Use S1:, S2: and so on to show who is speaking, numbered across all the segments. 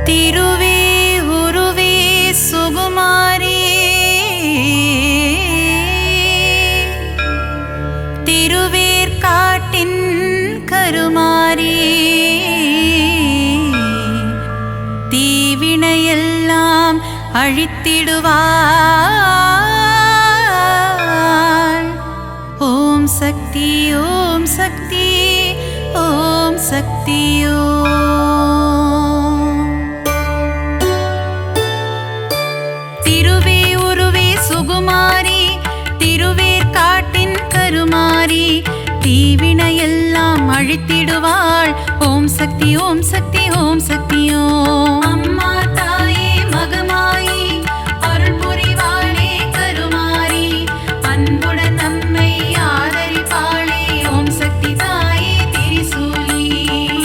S1: திருவே உருவே சுகுமாரி திருவேற்காட்டின் கருமாரி தீவினையெல்லாம் அழித்திடுவாள். ஓம் சக்தி ஓம் சக்தி ஓம் சக்தி ஓம். திருவே உருவே சுகுமாரி திருவேற்காட்டின் கருமாரி தீவினையெல்லாம் அழித்திடுவாள். ஓம் சக்தி ஓம் சக்தி ஓம் சக்தி ஓம். அம்மா தாயே மகமாயி அருள் புரிவாளே கருமாரி அன்புடன் நம்மை ஆதரிப்பாளே. ஓம் சக்தி தாயே திரிசூலி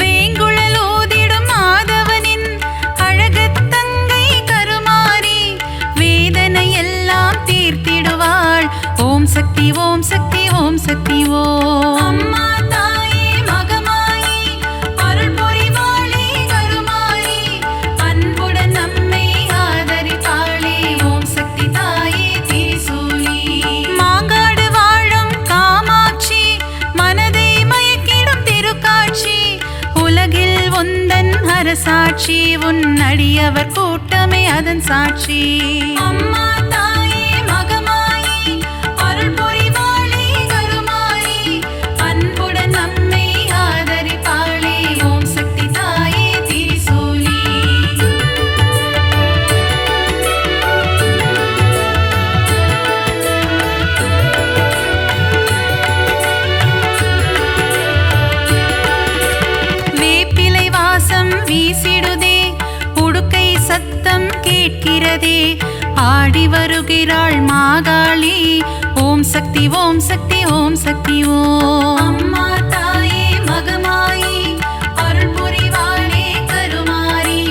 S1: வேங்குழல் ஊதிடும் மாதவனின் அழகத்தங்கை கருமாரி வேதனை எல்லாம் தீர்த்திடுவாள். ஓம் சக்தி ஓம் சக்தி ஓம் சக்தி ஓம். அம்மா தாயே மகமாயி அருள் புரிவாளே கருமாரி அன்புடன் நம்மை ஆதரிப்பாளே. ஓம் சக்தி தாயே திரிசூலி மாங்காடு வாழும் காமாட்சி மனதை மயக்கிடும் திருக்காட்சி உலகில் உந்தன் அரசாட்சி உன் அடியவர் கூட்டமே அதன் சாட்சி. அம்மா தாயே மகமாயி அருள் புரிவாளே கருமாரி அன்புடன் நம்மை ஆதரிப்பாளே. ஓம் சக்தி தாயே திரிசூலி வேப்பிலை வாசம் வீசிடுதே உடுக்கை சத்தம் கேட்கிறதே ஆடி வருகிறாள் மாகாளி. ஓம் சக்தி ஓம் சக்தி ஓம் சக்தி ஓம். அம்மா தாயே மகமாயி அருள் புரிவாளே கருமாரி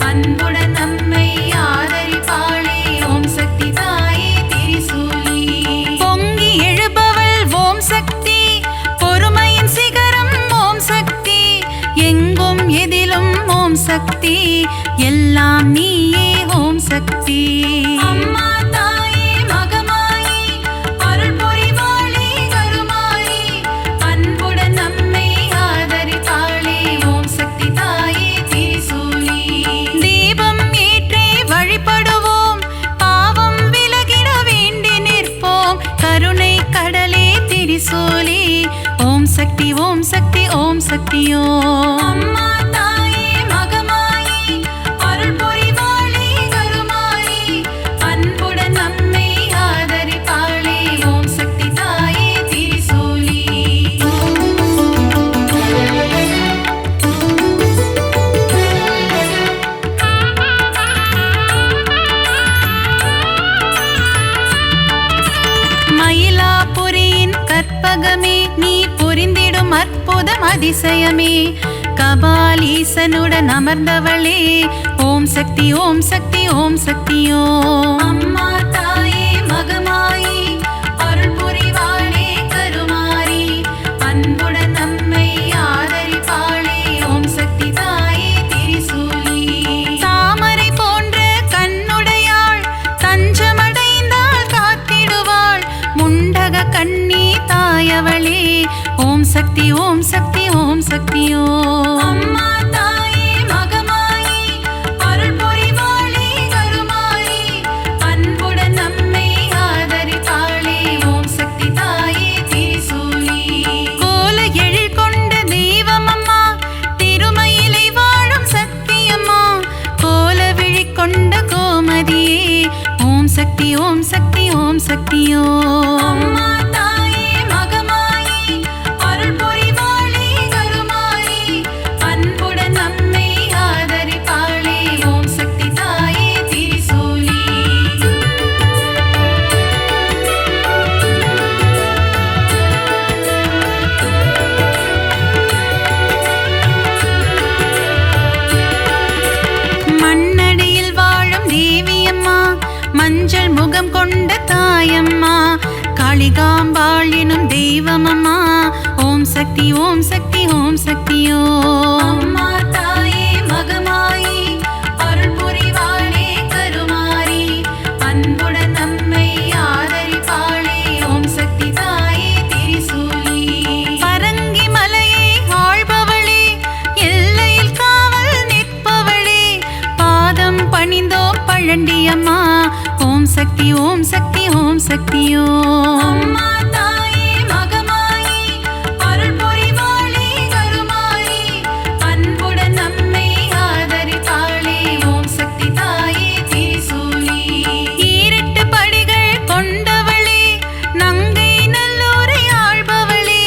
S1: அன்புடன் நம்மை ஆதரிப்பாளே. ஓம் சக்தி தாயே திரிசூலி பொங்கி எழுபவள் ஓம் சக்தி பொறுமையின் சிகரம் ஓம் சக்தி எங்கும் எதிலும் ஓம் சக்தி எல்லாம் நீயே ஓம் சக்தி. அம்மா தாயே மகமாயி அருள் புரிவாளே கருமாரி அன்புடன் நம்மை ஆதரிப்பாளே. ஓம் சக்தி தாயே திரிசூலி தீபம் ஏற்றி வழிபடுவோம் பாவம் விலகிட வேண்டி நிற்போம் கருணை கடலே திரிசூலி. ஓம் சக்தி ஓம் சக்தி ஓம் சக்தி ஓம். அம்மா தாயே மகமாயி அருள் புரிவாளே கருமாரி அன்புடன் நம்மை ஆதரிப்பாளே. ஓம் சக்தி தாயே திரிசூலி மயிலாபுரியின் கற்பகமே நீ புரிந்திடும் அற்புதம் அதிசயமே கபாலீசனுடன் அமர்ந்தவளே. ஓம் சக்தி ஓம் சக்தி ஓம் சக்தி ஓம். அம்மா தாயே மகமாயி அருள் புரிவாளே கருமாரி அன்புடன் நம்மை ஆதரிப்பாளே. ஓம் சக்தி தாயே திரிசூலி தாமரை போன்ற கண்ணுடையாள் தஞ்சமடைந்தாள் காத்திடுவாள் முண்டக கண்ணி தாயவளே. ஓம் சக்தி ஓம் சக்தி ஓம் சக்தி ஓம். அம்மா தாயே மகமாயி அருள் புரிவாளே கருமாரி அன்புடன் நம்மை ஆதரிப்பாளே. ஓம் சக்தி தாயே திரிசூலி கோல எழில் கொண்ட தெய்வமம்மா திருமயிலை வாழும் சக்தியம்மா கோல விழி கொண்ட கோமதியே. ஓம் சக்தி ஓம் சக்தி ஓம் சக்தி ஓம். அம்மா தாயே மகமாயி அருள் புரிவாளே கருமாரி அன்புடன் நம்மை ஆதரிப்பாளே. ஓம் சக்தி தாயே திரிசூலி மண்ணடியில் வாழும் தேவியம்மா மஞ்சள் முகம் கொண்ட தாயம்மா காளிகாம்பாள் எனும் தெய்வமம்மா. ஓம் சக்தி ஓம் சக்தி ஓம் சக்தி ஓம். அம்மா தாயே மகமாயி வாழண்டி அம்மா. ஓம் சக்தி ஓம் சக்தி ஓம் சக்தியோ அம்மா தாயே மகமாயி அருள் பொறிவாளி கருமாரி அன்புடன் நம்மை ஆதரித்தாளே. ஓம் சக்தி தாயே திரிசூலி ஈரெட்டு படிகள் கொண்டவளே நங்கை நல்லூரை ஆள்பவளே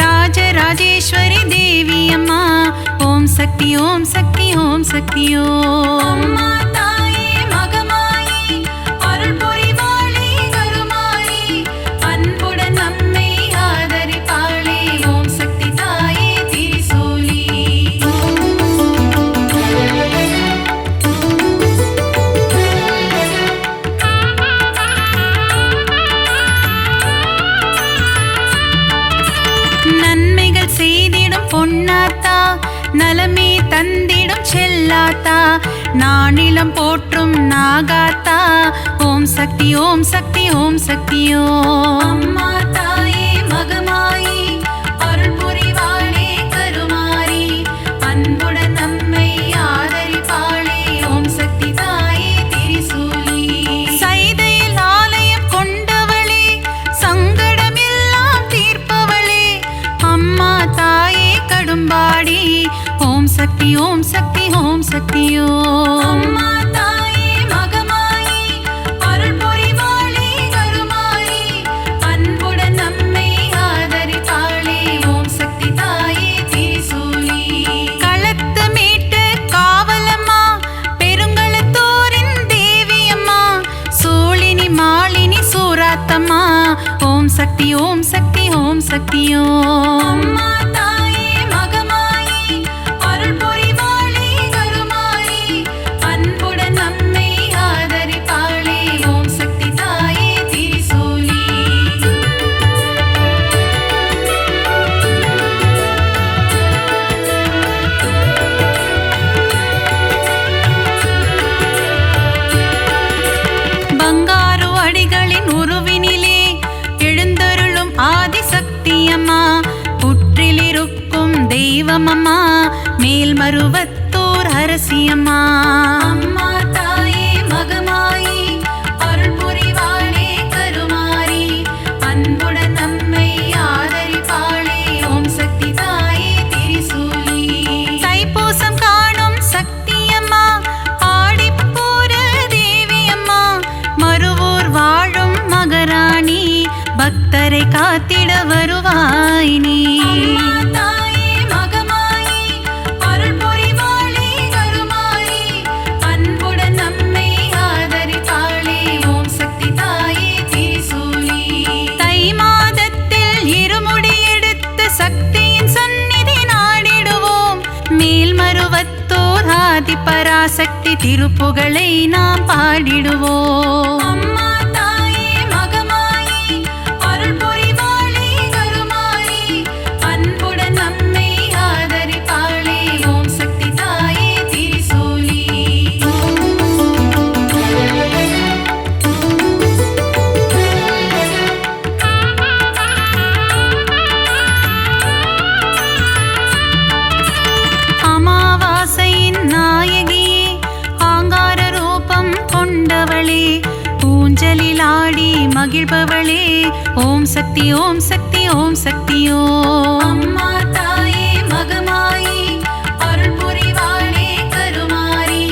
S1: ராஜராஜேஸ்வரி தேவி அம்மா. ஓம் சக்தி ஓம் சக்தி ஓம் சக்தியோ அம்மா தாயே மகமாயி அருள் பொறிவாளி கருமாரி அன்புடன் நம்மை ஆதரிப்பாளே. ஓம் சக்தி தாயே திரிசூலி நன்மைகள் செய்திடும் பொன்னாத்தா நலமே தந்திடும் செல்லாத்தா நானிலம் போற்றும் நாகாத்தா. ஓம் சக்தி ஓம் சக்தி ஓம் சக்தியோ அம்மா தாயே மகமாயி அருள் புரிவாளே கருமாரி அன்புடன் நம்மை ஆதரிப்பாளே. ஓம் சக்தி தாயே திரிசூலி சைதையில் ஆலயம் கொண்டவளே சங்கடமெல்லாம் தீர்ப்பவளே அம்மா தாயே கடும்பாடி. ஓம் சக்தி ஓம் சக்தி ஓம் சக்தியோ அம்மா தாயே மகமாயி அருள் பொறிவாளி கருமாரி அன்புடன் நம்மை ஆதரிப்பாளே. ஓம் சக்தி தாயே திரிசூலி களத்து மீட்டு காவலம்மா பெருங்களத்தோரின் தேவி அம்மா சூழினி மாலினி சூராத்தம்மா. ஓம் சக்தி ஓம் சக்தி ஓம் சக்தியோ அம்மா தாயே மகமாயி அருள் பொறிவாளி கருமாரி அன்புடன் நம்மை ஆதரிப்பாளே. ஓம் சக்தி தாயே திரிசூலி பங்காரு அடிகளின் உருவினிலே எழுந்தருளும் ஆதிசக்தி அம்மா புற்றிலிருக்கும் தெய்வம் அம்மா மேல்மருவத்தூர் அரசியம்மா. அம்மா தாயே மகமாயி அருள் புரிவாளே கருமாரி அன்புடன் நம்மை ஆதரிப்பாளே. ஓம் சக்தி தாயே திரிசூலி தைப்பூசம் காணும் சக்தி அம்மா ஆடிப்பூர தேவி அம்மா மருவூர் வாழும் மகராணி பக்தரை காத்திட வருவாய் நீ. தாயே மகமாயி அருள் பொறிவாளி கருமாரி அன்புடன் நம்மை ஆதரிப்பாளே. ஓம் சக்தி தாயே திரிசூலி தை மாதத்தில் இருமுடி எடுத்து சக்தியின் சந்நிதி நாடிடுவோம் மேல்மருவத்தோர் ஆதி பராசக்தி திருப்புகழை நாம் பாடிடுவோம். அம்மா தாயே மகமாயி அருள் பொறிவாளி கருமாரி அன்புடன் நம்மை ஆதரிப்பாளே. ஓம் சக்தி தாயே திரிசூலி அமாவாசையின் நாயகியே ஆங்கார ரூபம் கொண்டவளே ஊஞ்சலில் ஆடி மகிழ்பவளே. ஓம் சக்தி ஓம் சக்தி ஓம் சக்தியோ அம்மா தாயே மகமாயி அருள் புரிவாளே கருமாரி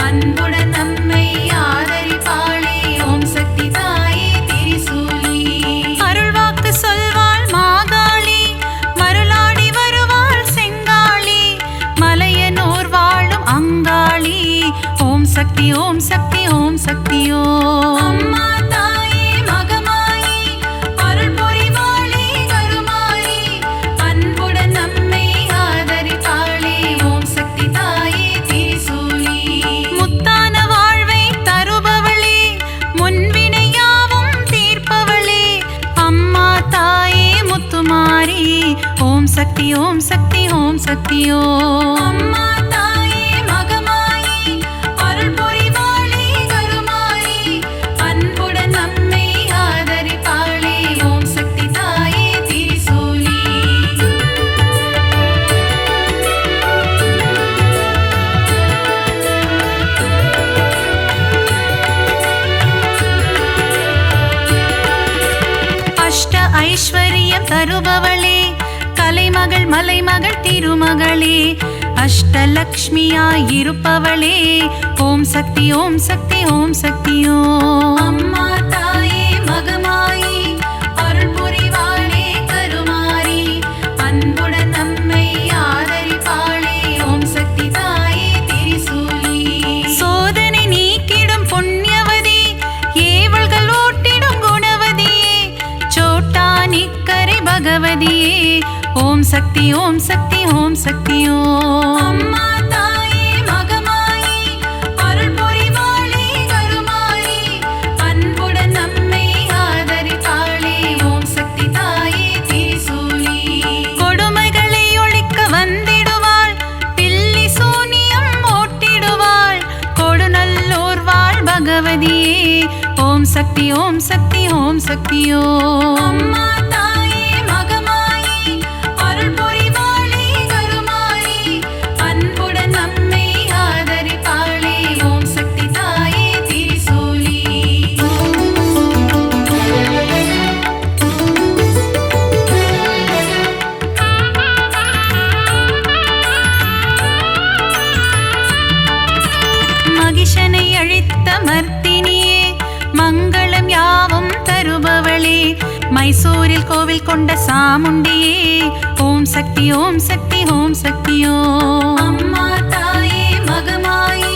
S1: அன்புடன் நம்மை ஆதரிப்பாளே. ஓம் சக்தி தாயே திரிசூலி அருள்வாக்கு சொல்வாள் மாகாளி மருளாடி வருவாள் செங்காளி மலையனூர் வாழும் அங்காளி. ஓம் சக்தி ஓம் சக்தி ஓம் சக்தியோ அம்மா தாயே மகமாயி அருள் பொறிவாளி கருமாரி அன்புடன் நம்மை ஆதரிப்பாளே. ஓம் சக்தி தாயே திரிசூலி முத்தான வாழ்வை தருபவளே முன்வினையாவும் தீர்ப்பவளே அம்மா தாயே முத்துமாரி. ஓம் சக்தி ஓம் சக்தி ஓம் சக்தியோ அம்மா தாயே மகமாயி அருள் பொறிவாளி கருமாரி அன்புடன் நம்மை ஆதரிப்பாளே. ஓம் சக்தி தாயே திரிசூலி ஐஸ்வர்யம் தருபவளே, கலைமகள் மலைமகள் திருமகளே, அஷ்டலக்ஷ்மியாய் இருப்பவளே, ஓம் சக்தி ஓம் சக்தி ஓம் சக்தியோ. அம்மா தாயே மகமாயி அருள் புரிவாளே கருமாரி, அன்புடன் நம்மை ஆதரிப்பாளே, ஓம் சக்தி தாயே திரிசூலி. சோதனை நீக்கிடும் புண்ணியவதி, ஏவல்கள் ஓட்டிடும் குணவதியே, சோட்டா நிக்கரை பகவதியே, ஓம் சக்தி ஓம் சக்தி ஓம் சக்தியோ. அம்மா தாயே மகமாயி அருள் புரிவாளே கருமாரி, அன்புடன் நம்மை ஆதரிப்பாளே, ஓம் சக்தி தாயே திரிசூலி. கொடுமைகளை ஒழிக்க வந்திடுவாள், பில்லி சூனியம் ஓட்டிடுவாள், கொடுநல்லோர் வாழ் பகவதியே, ஓம் சக்தி ஓம் சக்தி ஓம் சக்தியோ. அம்மா தாயே மகமாயி அருள் புரிவாளே கருமாரி, அன்புடன் நம்மை ஆதரிப்பாளே, ஓம் சக்தி தாயே திரிசூலி. மகிஷனை அழித்த மர்த்தினியே, மங்களம் யாவும் தருபவளே, மைசூரில் கோவில் கொண்ட சாமுண்டியே, ஓம் சக்தி ஓம் சக்தி ஓம் சக்தியோ. அம்மா தாயே மகமாயி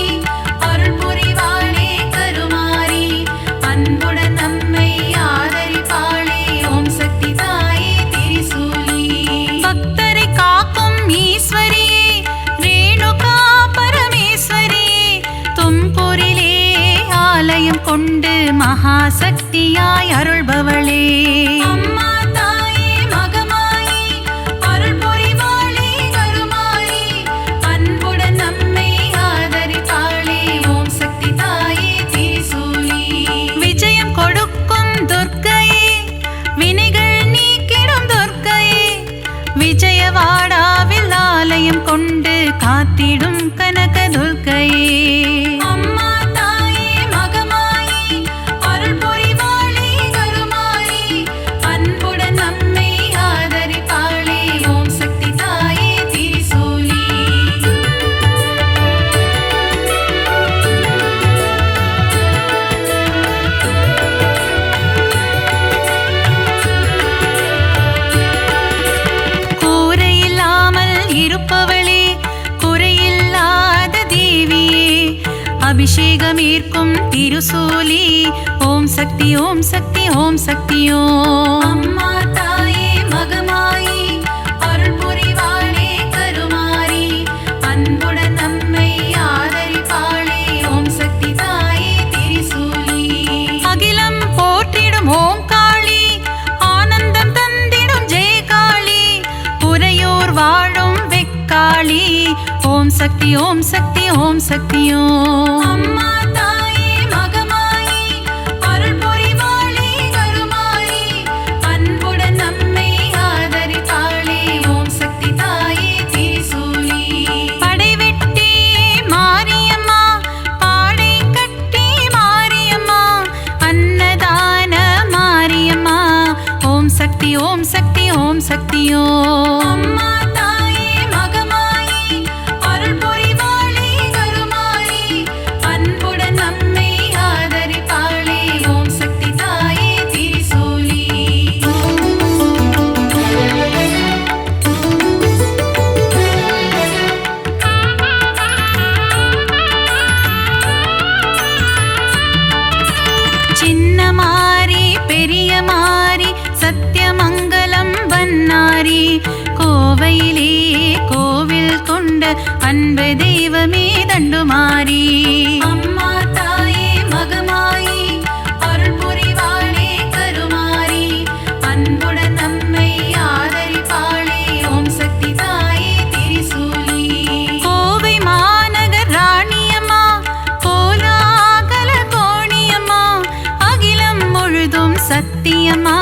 S1: அருள் புரிவாளே கருமாரி, அன்புடன் நம்மை ஆதரிப்பாளே, ஓம் சக்தி தாயே திரிசூலி. பக்தரை காக்கும் ஈஸ்வரியே, ரேணுகா பரமேஸ்வரியே, தும்பூரிலே ஆலயம் கொண்டு மகாசக்தியாய் அருள்பவளே. அம்மா தாயே மகமாயி அருள் புரிவாளே கருமாரி, அன்புடன் நம்மை ஆதரிப்பாளே, ஓம் சக்தி தாயே திரிசூலி. விஜயம் கொடுக்கும் துர்க்கையே, வினைகள் நீக்கிடும் துர்க்கையே, விஜயவாடாவில் ஆலயம் கொண்டு காத்திடும் கனக துர்க்கையே. அம்மா தாயே மகமாயி அருள் புரிவாளே கருமாரி, அன்புடன் நம்மை ஆதரிப்பாளே, ஓம் சக்தி தாயே திரிசூலி. கூரையில்லாமல் இருப்பவளே, குறையில்லாத தேவியே, அபிஷேகம் ஏற்கும் திருசூலி, ஓம் சக்தி ஓம் சக்தி ஓம் சக்தியோ. அம்மா தாயே மகமாயி அருள் புரிவாளே கருமாரி, அன்புடன் நம்மை ஆதரிப்பாளே, ஓம் சக்தி தாயே திரிசூலி. அகிலம் போற்றிடும் ஓம் காளி, ஆனந்தம் தந்திடும் ஜெயகாளி, உறையோர் வாழும் வெக்காளி, ஓம் சக்தி ஓம் சக்தி ஓம் சக்தியோ. அம்மா தாயே மகமாயி அருள் புரிவாளே கருமாரி, அன்புடன் நம்மை ஆதரிப்பாளே, ஓம் சக்தி தாயே திரிசூலி. படைவெட்டி மாரியம்மா, பாடை கட்டி மாரியம்மா, அன்னதான மாரியம்மா, ஓம் சக்தி ஓம் சக்தி ஓம் சக்தியோ. அம்மா தாயே மகமாயி அருள் புரிவாளே கருமாரி, அன்புடன் நம்மை ஆதரிப்பாளே, ஓம் சக்தி தாயே திரிசூலி. சின்ன மாரி பெரிய மாரி, சத்தியமங்கலம் வன்னாரி, கோவையிலே கோவில் கொண்ட அன்பு தெய்வமே தண்டுமாரி. அம்மா தாயே மகமாயி அருள் புரிவாளே கருமாரி, அன்புடன் நம்மை ஆதரிப்பாளே, ஓம் சக்தி தாயே திரிசூலி. கோவை மாநகர் ராணியம்மா, கோலாகல கோணியம்மா, அகிலம் முழுதும் சத்தியம்மா,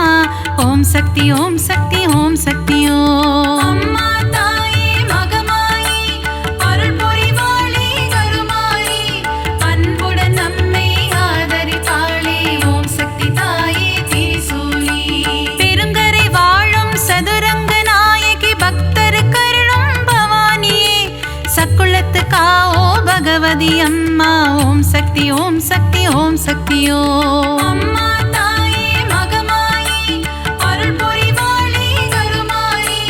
S1: ஓம் சக்தி ஓம் சக்தி ஓம் சக்தியோ. அம்மா தாயே மகமாயி அருள் புரிவாளே கருமாரி, அன்புடன் நம்மை ஆதரிப்பாளே, ஓம் சக்தி தாயே திரிசூலி. பெருங்கரை வாழும் பகவதி அம்மா ஓம் சக்தி ஓம் சக்தி ஓம் சக்தியோ அம்மா தாயே மகமாயி அருள் புரிவாளே கருமாரி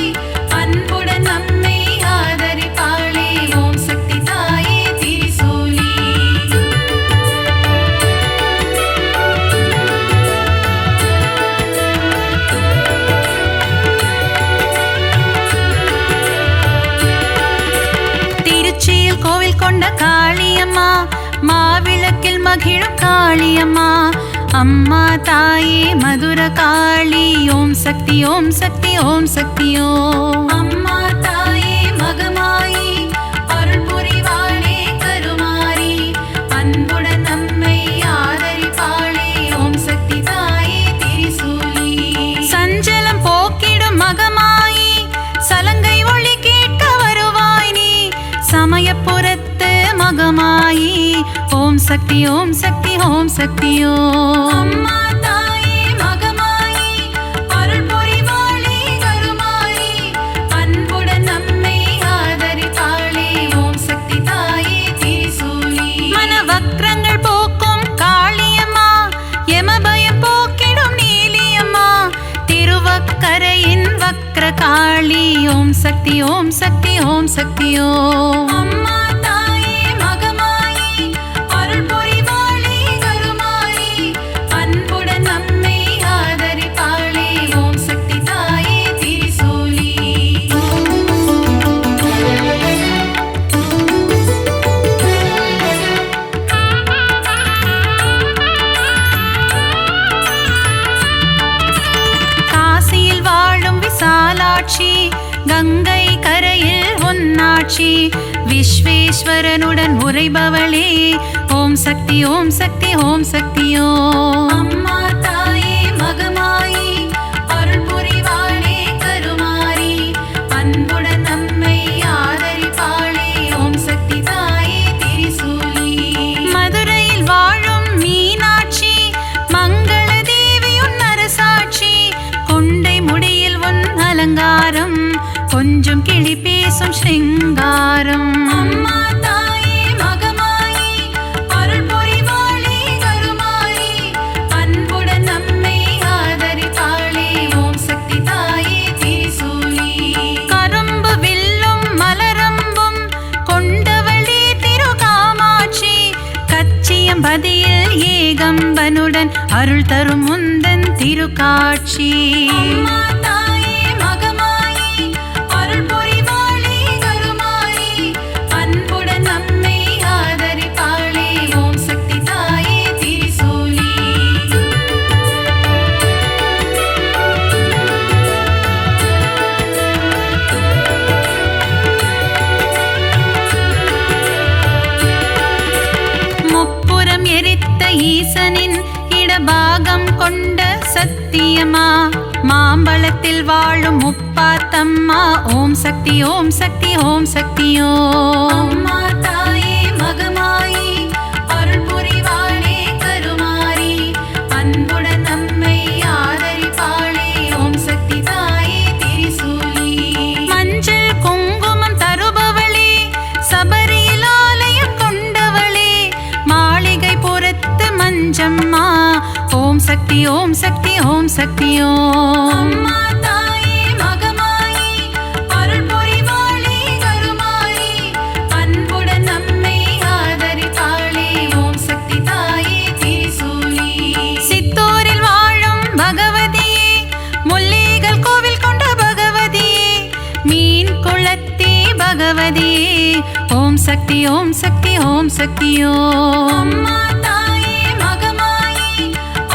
S1: அன்புடன் நம்மை ஆதரிப்பாளே ஓம் சக்தி தாயே திரிசூலி திருச்சியில் கோவில் கொண்ட காளியம்மா மாவிளக்கில் மகிழும் காளியம்மா அம்மா தாயே மதுர காளி ஓம் சக்தி ஓம் சக்தி ஓம் சக்தியோ அம்மா தாயே மகமாயி அருள் புரிவாளே கருமாரி அன்புடன் நம்மை ஆதரிப்பாளே ஓம் சக்தி தாயே திரிசூலி சஞ்சலம் போக்கிடும் மகமாயி சலங்கை ஒளி கேட்க வருவாய் நீ சமயப்புறத்து மகமாயி ஓம் சக்தி ஓம் சக்தி ஓம் சக்தியோ அம்மா தாயே மகமாயி அருள் புரிவாளே கருமாரி அன்புடன் நம்மை ஆதரிப்பாளே ஓம் சக்தி தாயே திரிசூலி மனவக்ரங்கள் போக்கும் காளியம்மா யமபயம் போக்கிடும் நீலியம்மா திருவக்கரையின் வக்ர காளி ஓம் சக்தி ஓம் சக்தி ஓம் சக்தியோ அம்மா தாயே மகமாயி அருள் புரிவாளே கருமாரி அன்புடன் நம்மை ஆதரிப்பாளே ஓம் சக்தி தாயே திரிசூலி காசியில் வாழும் விசாலாட்சி கங்கை கரையில் உன்னாட்சி விஸ்வேஸ்வரனுடன் உரைபவளே ஓம் சக்தி ஓம் சக்தி ஓம் சக்தியோ அம்மா தாயே மகமாயி அருள் புரிவாளே கருமாரி அன்புடன் நம்மை ஆதரிப்பாளே ஓம் சக்தி தாயே திரிசூலி மதுரையில் வாழும் மீனாட்சி மங்கள தேவி உன் அரசாட்சி கொண்டை முடியில் உன் அலங்காரம் கொஞ்சம் கிளி பேசும் ஸ்ருங்காரம் அம்மா தாயே மகமாயி அருள் புரிவாளே கருமாரி அன்புடன் நம்மை ஆதரிப்பாளே ஓம் சக்தி தாயே திரிசூலி கரும்பு வில்லும் மலரம்பும் கொண்டவளே திருகாமாட்சி கச்சியம்பதியில் ஏகம்பனுடன் அருள் தரும் முந்தன் திருக்காட்சி அம்மா தாயே மகமாயி அருள் புரிவாளே கருமாரி அன்புடன் நம்மை ஆதரிப்பாளே ஓம் சக்தி தாயே திரிசூலி முப்புறம் எரித்த ஈசனின் இடபாகம் கொண்ட சத்தியமா மாம்பழத்தில் வாழும் முப்பாத்தம்மா ஓம் சக்தி ஓம் சக்தி ஓம் சக்தியோ அம்மா தாயே மகமாயி அருள் புரிவாளே கருமாரி அன்புடன் நம்மை ஆதரிப்பாளே ஓம் சக்தி தாயே திரிசூலி மஞ்சள் குங்குமம் தருபவளே சபரியில் ஆலயம் கொண்டவளே மாளிகை புறத்து மஞ்சம்மா ஓம் சக்தி ஓம் சக்தி ஓம் சக்தியோ அம்மா தாயே மகமாயி அருள் புரிவாளே கருமாரி அன்புடன் நம்மை ஆதரிப்பாளே ஓம் சக்தி தாயே திரிசூலி சித்தூரில் வாழும் பகவதியே முல்லைகள் கோவில் கொண்ட பகவதியே மீன் குளத்தி பகவதியே ஓம் சக்தி ஓம் சக்தி ஓம் சக்தியோ அம்மா தாயே மகமாயி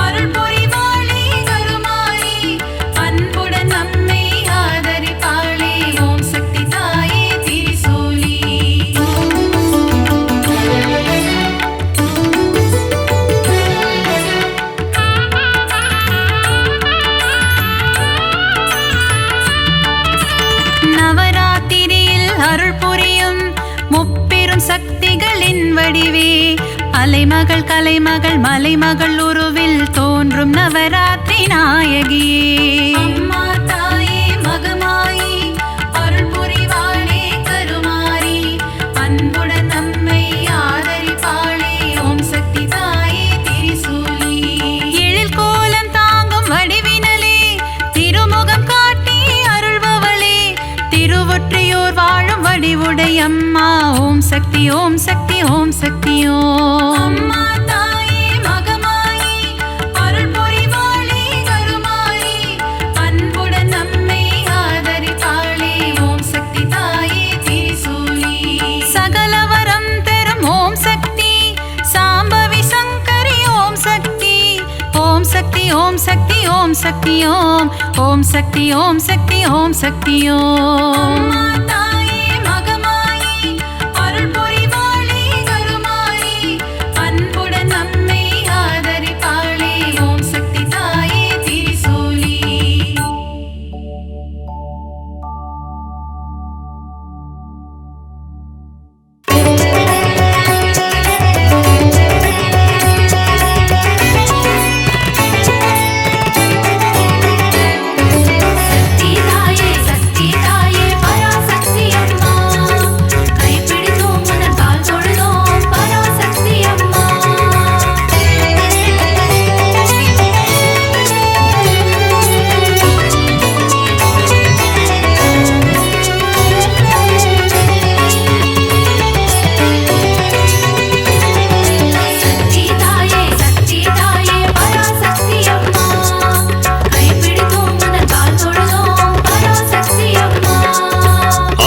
S1: அருள் புரிவாளே கருமாரி அன்புடன் நம்மை ஆதரிப்பாளே ஓம் சக்தி தாயே திரிசூலி நவராத்திரியில் அருள் புரியும் முப்பெரும் சக்திகளின் வடிவே அலைமகள் கலைமகள் மலைமகள் உருவில் தோன்றும் நவராத்திரி நாயகியே அம்மா தாயே மகமாயி அருள் புரிவாளே கருமாரி அன்புடன் நம்மை ஓம் சக்தி ஓம் சக்தி ஓம். அம்மா தாயே மகமாயி அருள் புரிவாளே கருமாயி அன்புடன் நம்மை ஆதரிப்பாளே ஓம் சக்தி தாயே திரிசூலி. சகலவரம் தரும் ஓம் சக்தி சாம்பவி சங்கரி ஓம் சக்தி. ஓம் சக்தி ஓம் சக்தி ஓம் சக்தி ஓம். ஓம் சக்தி ஓம் சக்தி ஓம் சக்தி ஓம்.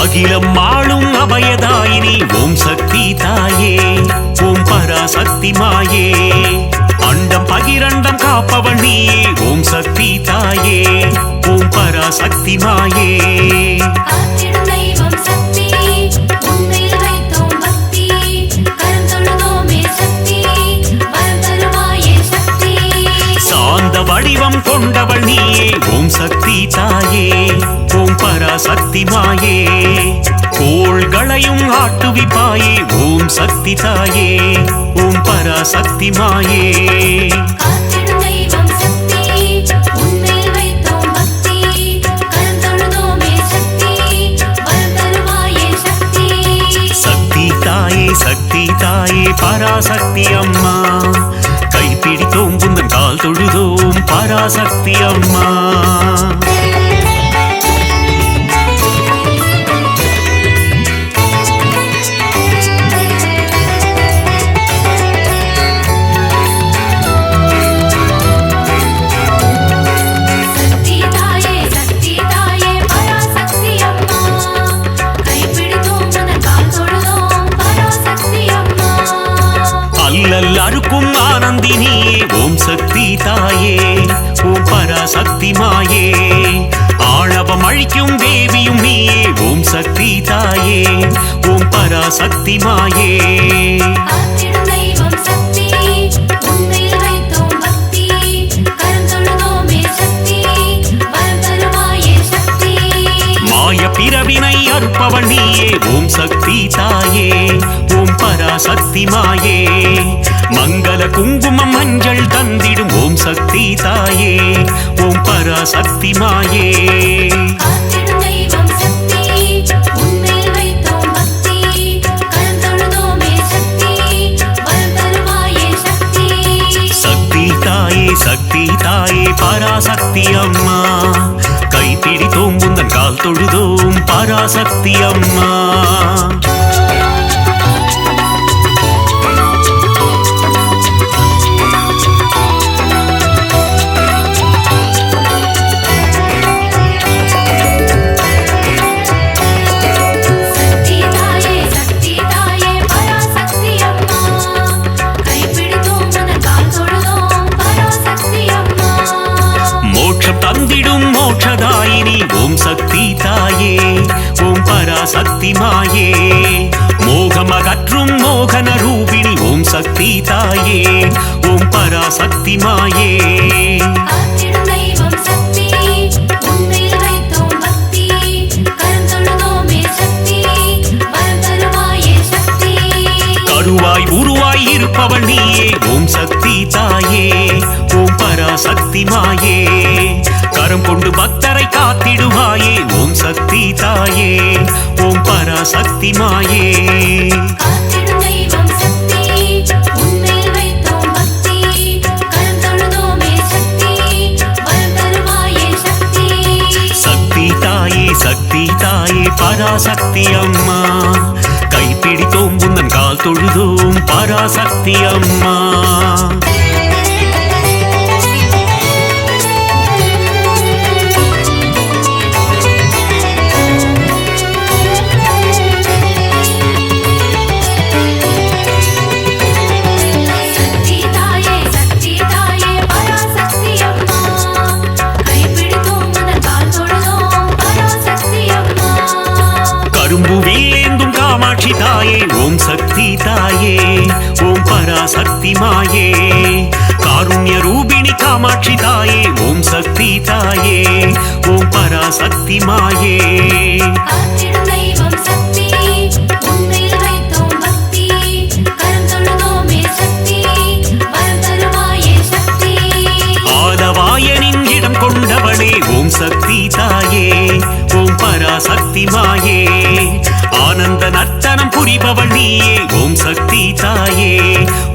S2: அகிலம் ஆளும் அபயதாயினி ஓம் சக்தி தாயே ஓம் பராசக்தி மாயே. அண்டம் பகிரண்டம் காப்பவள் நீயே ஓம் சக்தி தாயே ஓம் பராசக்தி மாயே. சாந்த வடிவம் கொண்டவள் நீயே ஓம் சக்தி தாயே ஓம் பராசக்தி மாயே. கோள்களையும் ஆட்டுவிப்பாயே ஓம் சக்தி தாயே ஓம் பராசக்தி மாயே. சக்தி தாயே சக்தி தாயே பராசக்தி அம்மா கைப்பிடித்தோம் உந்தன் கால் தொழுதோம் பராசக்தி அம்மா. அருக்கும் ஆனந்தினியே ஓம் சக்தி தாயே ஓம் பராசக்தி மாயே. ஆணவம் அழிக்கும் தேவியும் நீயே ஓம் சக்தி தாயே ஓம் பராசக்தி மாயே. மாய பிறவினை அறுப்பவள் நீயே ஓம் சக்தி தாயே ஓம் பராசக்தி மாயே. மங்கள குங்குமம் மஞ்சள் தந்திடும் ஓம் சக்தி தாயே ஓம் பராசக்தி மாயே. சக்தி தாயே சக்தி தாயே பராசக்தி அம்மா கைப்பிடித்தோம் உந்தன் கால் தொழுதோம் பராசக்தி அம்மா. தந்திடும் மோட்சதாயினி ஓம் சக்தி தாயே ஓம் பராசக்தி மாயே. மோகமகற்றும் மோகன ரூபிணி ஓம் சக்தி தாயே ஓம் பராசக்தி மாயே. கருவாய் உருவாய் இருப்பவள் நீயே ஓம் சக்தி தாயே ஓம் பராசக்தி மாயே. கரம் கொண்டு பக்தரை காத்திடுவாயே ஓம் சக்தி தாயே ஓம் பராசக்தி மாயே. சக்தி தாயே சக்தி தாயே பராசக்தி அம்மா கைப்பிடித்தோம் உந்தன் கால் தொழுதோம் பராசக்தி அம்மா. கரும்புவில்லேந்தும் காமாட்சி தாயே ஓம் சக்தி தாயே ஓம் பராசக்தி மாயே. காருண்ய ரூபிணி காமாட்சி தாயே ஓம் சக்தி தாயே ஓம் பராசக்தி மாயே. ஆலவாயனின் இடம் கொண்டவளே ஓம் சக்தி தாயே ஓம் பராசக்தி மாயே. ஆனந்த நர்த்தனம் புரிபவள் நீயே ஓம் சக்தி தாயே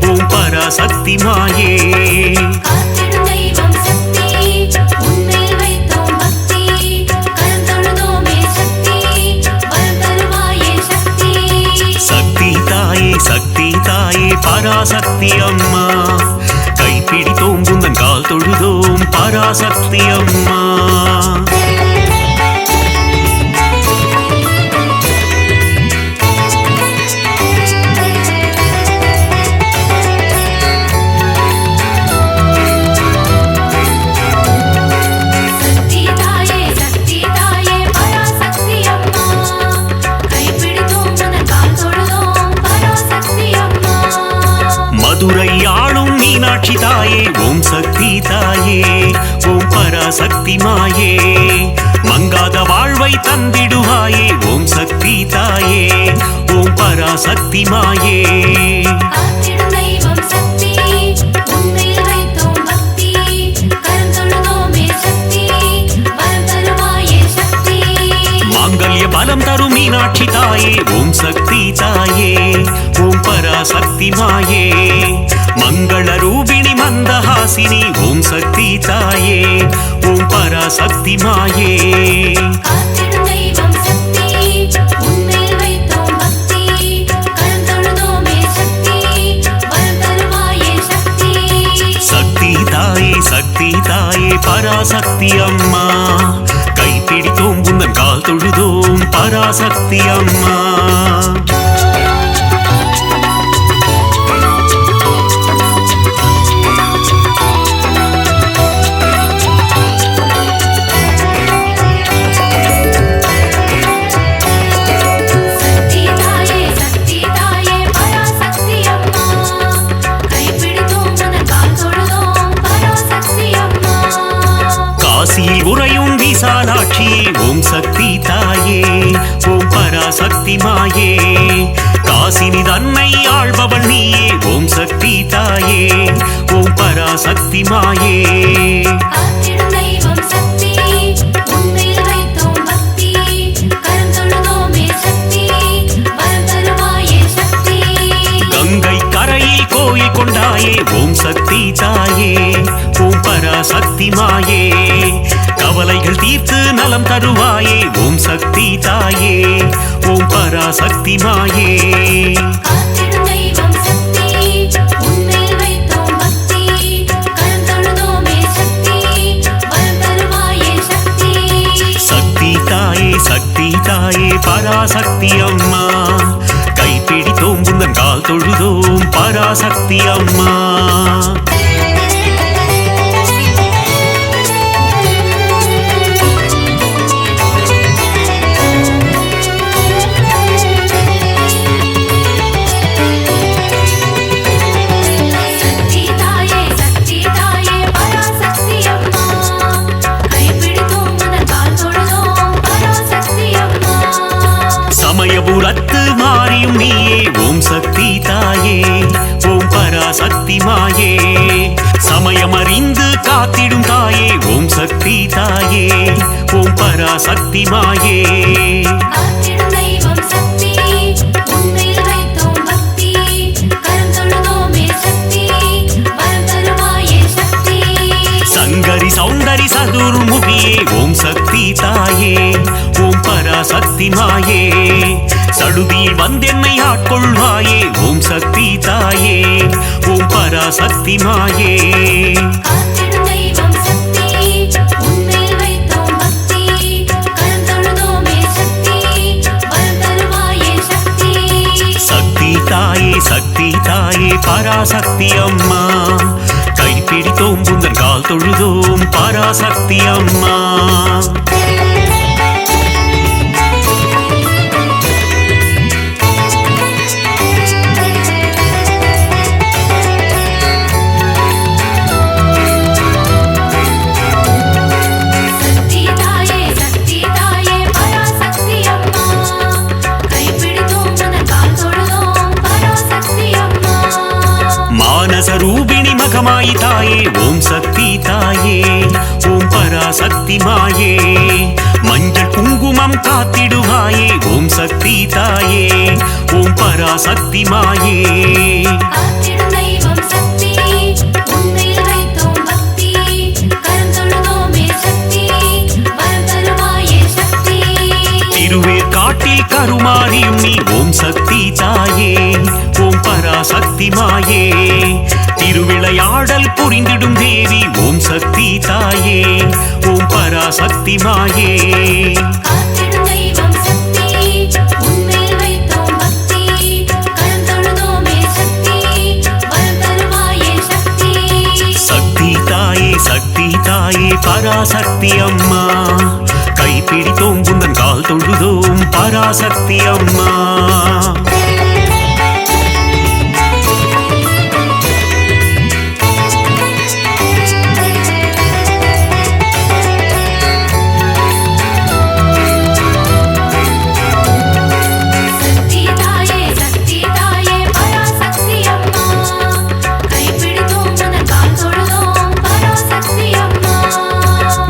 S2: ஓம் பராசக்தி மாயே. சக்தி தாயே சக்தி தாயே பராசக்தி அம்மா. கைப்பிடித்தோம் குந்தன் கால் தொழுதோம் பராசக்தி அம்மா. மதுரை ஆளும் மீனாட்சி தாயே ஓம் சக்தி தாயே ஓம் பராசக்தி மாயே. மங்காத வாழ்வை தந்திடுவாயே ஓம் சக்தி தாயே ஓம் பராசக்தி மாயே. மாங்கல்ய பலம் தரும் மீனாட்சி தாயே ஓம் சக்தி தாயே ஓம் பராசக்தி மாயே. மங்கள ரூபிணி மந்தஹாசினி ஓம் சக்தி தாயே ஓம் பராசக்தி மாயே. சக்தி தாயே சக்தி தாயே பராசக்தி அம்மா. கைப்பிடித்தோம் குந்தன் கால் தொழுதோம் பராசக்தி அம்மா. காசியில் உறையும் விசாலாட்சியே ஓம் சக்தி தாயே ஓம் பராசக்தி மாயே. காசினி தன்னை ஆள்பவள் நீயே ஓம் சக்தி தாயே ஓம் பராசக்தி மாயே. கங்கை கரையில் கோயில் கொண்டாயே ஓம் சக்தி தாயே ஓம் பராசக்தி மாயே. கவலைகள் தீர்த்து நலம் தருவாயே ஓம் சக்தி தாயே ஓம் பராசக்தி மாயே. சக்தி தாயே சக்தி தாயே பராசக்தி அம்மா. கைப்பிடித்தோம் குந்தன் கால் தொழுதோம் பராசக்தி அம்மா. சமயபுரத்து மாறியும் நீயே ஓம் சக்தி தாயே ஓம் பராசக்தி மாயே. சமயமறிந்து காத்திடும் தாயே ஓம் சக்தி தாயே ஓம் பராசக்தி மாயே. சங்கரி சௌந்தரி சதுர்முகியே ஓம் சக்தி தாயே ஓம் பராசக்தி மாயே. சடுதியில் வந்தென்னை ஆட்கொள்வாயே ஓம் சக்தி தாயே ஓம் பராசக்தி மாயே
S1: காத்திடும் தெய்வம் சக்தி உன்மேல் வைத்தோம் பக்தி கரம் தொழுதோமே சக்தி வரம் தருவாயே சக்தி
S2: சக்தி தாயே பராசக்தி அம்மா கைப்பிடித்தோம் உந்தன் கால் தொழுதோம் பராசக்தி அம்மா ரூபிணி மகமாயி தாயே ஓம் சக்தி தாயே ஓம் பராசக்தி மாயே மஞ்சள் குங்குமம் காத்திடுவாயே ஓம் சக்தி தாயே ஓம் பராசக்தி மாயே
S1: காத்திடும் தெய்வம் சக்தி உன்மேல் வைத்தோம் பக்தி கரம் தொழுதோமே சக்தி வரம் தருவாயே சக்தி
S2: திருவேற் காட்டில் கருமாரியும் நீ ஓம் சக்தி தாயே ஓம் பராசக்தி மாயே திருவிளையாடல் புரிந்திடும் தேவி ஓம் சக்தி தாயே ஓம் பராசக்தி மாயே
S1: காத்திடும் தெய்வம் சக்தி உன்மேல் வைத்தோம் பக்தி கரம் தொழுதோமே சக்தி வரம் தருவாயே சக்தி
S2: தாயே பராசக்தி அம்மா கைப்பிடித்தோம் உந்தன் கால் தொழுதோம் பராசக்தி அம்மா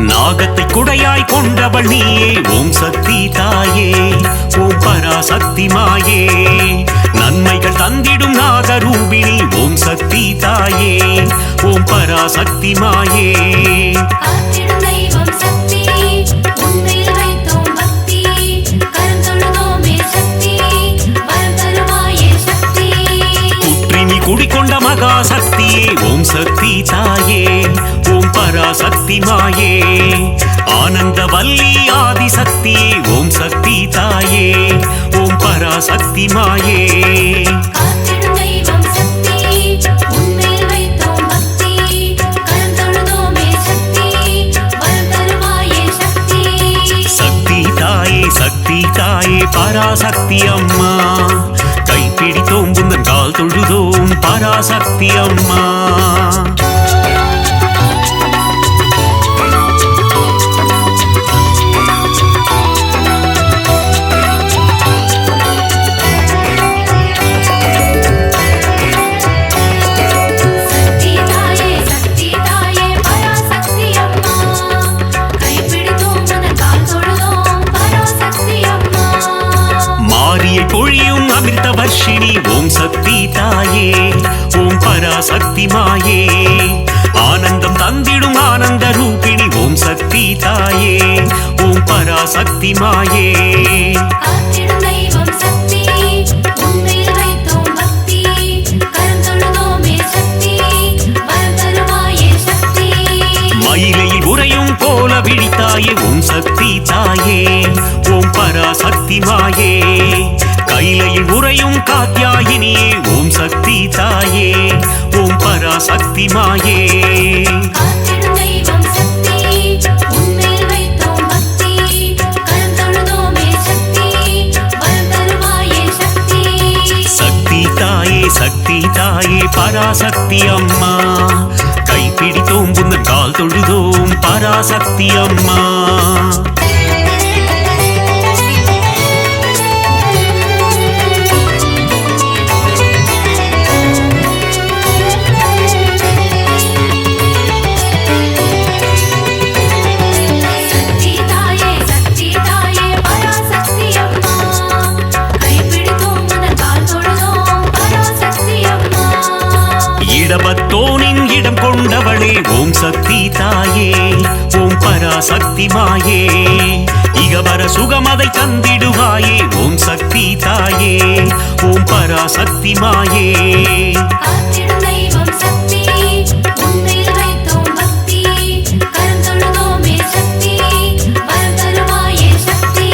S2: நாகத்தை குடையாய் கொண்டவள் நீயே ஓம் சக்தி தாயே ஓம் பராசக்தி மாயே நன்மைகள் தந்திடும் நாகரூபிணி ஓம் சக்தி தாயே ஓம் பராசக்தி மாயே
S1: காத்திடும் தெய்வம் சக்தி உன்மேல் வைத்தோம் பக்தி கரம் தொழுதோமே சக்தி வரம் தருவாயே சக்தி
S2: குற்றினி குடிக்கொண்ட மகா சக்தியே ஓம் சக்தி தாயே ஓம் பராசக்தி மாயே ஆனந்த வல்லி ஆதி சக்தியே ஓம் சக்தி தாயே ஓம் பராசக்தி மாயே
S1: காத்திடும் தெய்வம் சக்தி உன்மேல் வைத்தோம் பக்தி கரம் தொழுதோமே சக்தி வரம் தருவாயே சக்தி
S2: தாயே பராசக்தி அம்மா கைப்பிடித்தோம் உந்தன் கால் தொழுதோம் பராசக்தி அம்மா பொழியும் அமிர்த வர்ஷினி ஓம் சக்தி தாயே ஓம் பராசக்தி மாயே ஆனந்தம் தந்திடும் ஆனந்த ரூபிணி ஓம் சக்தி தாயே ஓம் பராசக்தி மாயே
S1: காத்திடும் தெய்வம் சக்தி உன்மேல் வைத்தோம் பக்தி கரம் தொழுதோமே சக்தி வரம் தருவாயே சக்தி
S2: மயிலையில் உறையும் போல விழித்தாயே ஓம் சக்தி தாயே ஓம் பராசக்தி மாயே கைலையில் உறையும் காத்யாயினியே ஓம் சக்தி தாயே ஓம் பராசக்தி மாயே
S1: காத்திடும் தெய்வம் சக்தி உன்மேல் வைத்தோம் பக்தி கரம் தொழுதோமே சக்தி வரம் தருவாயே சக்தி
S2: தாயே பராசக்தி அம்மா கைப்பிடித்தோம் உந்தன் கால் தொழுதோம் பராசக்தி அம்மா இடபத்தோனின் இடம் கொண்டவளே ஓம் சக்தி தாயே ஓம் பராசக்தி மாயே இகவர சுகமதை தந்திடுவாயே ஓம் சக்தி தாயே ஓம் பராசக்தி மாயே
S1: காத்திடும் தெய்வம் சக்தி உன்மேல் வைத்தோம் பக்தி கரம் தொழுதோமே சக்தி வரம் தருவாயே சக்தி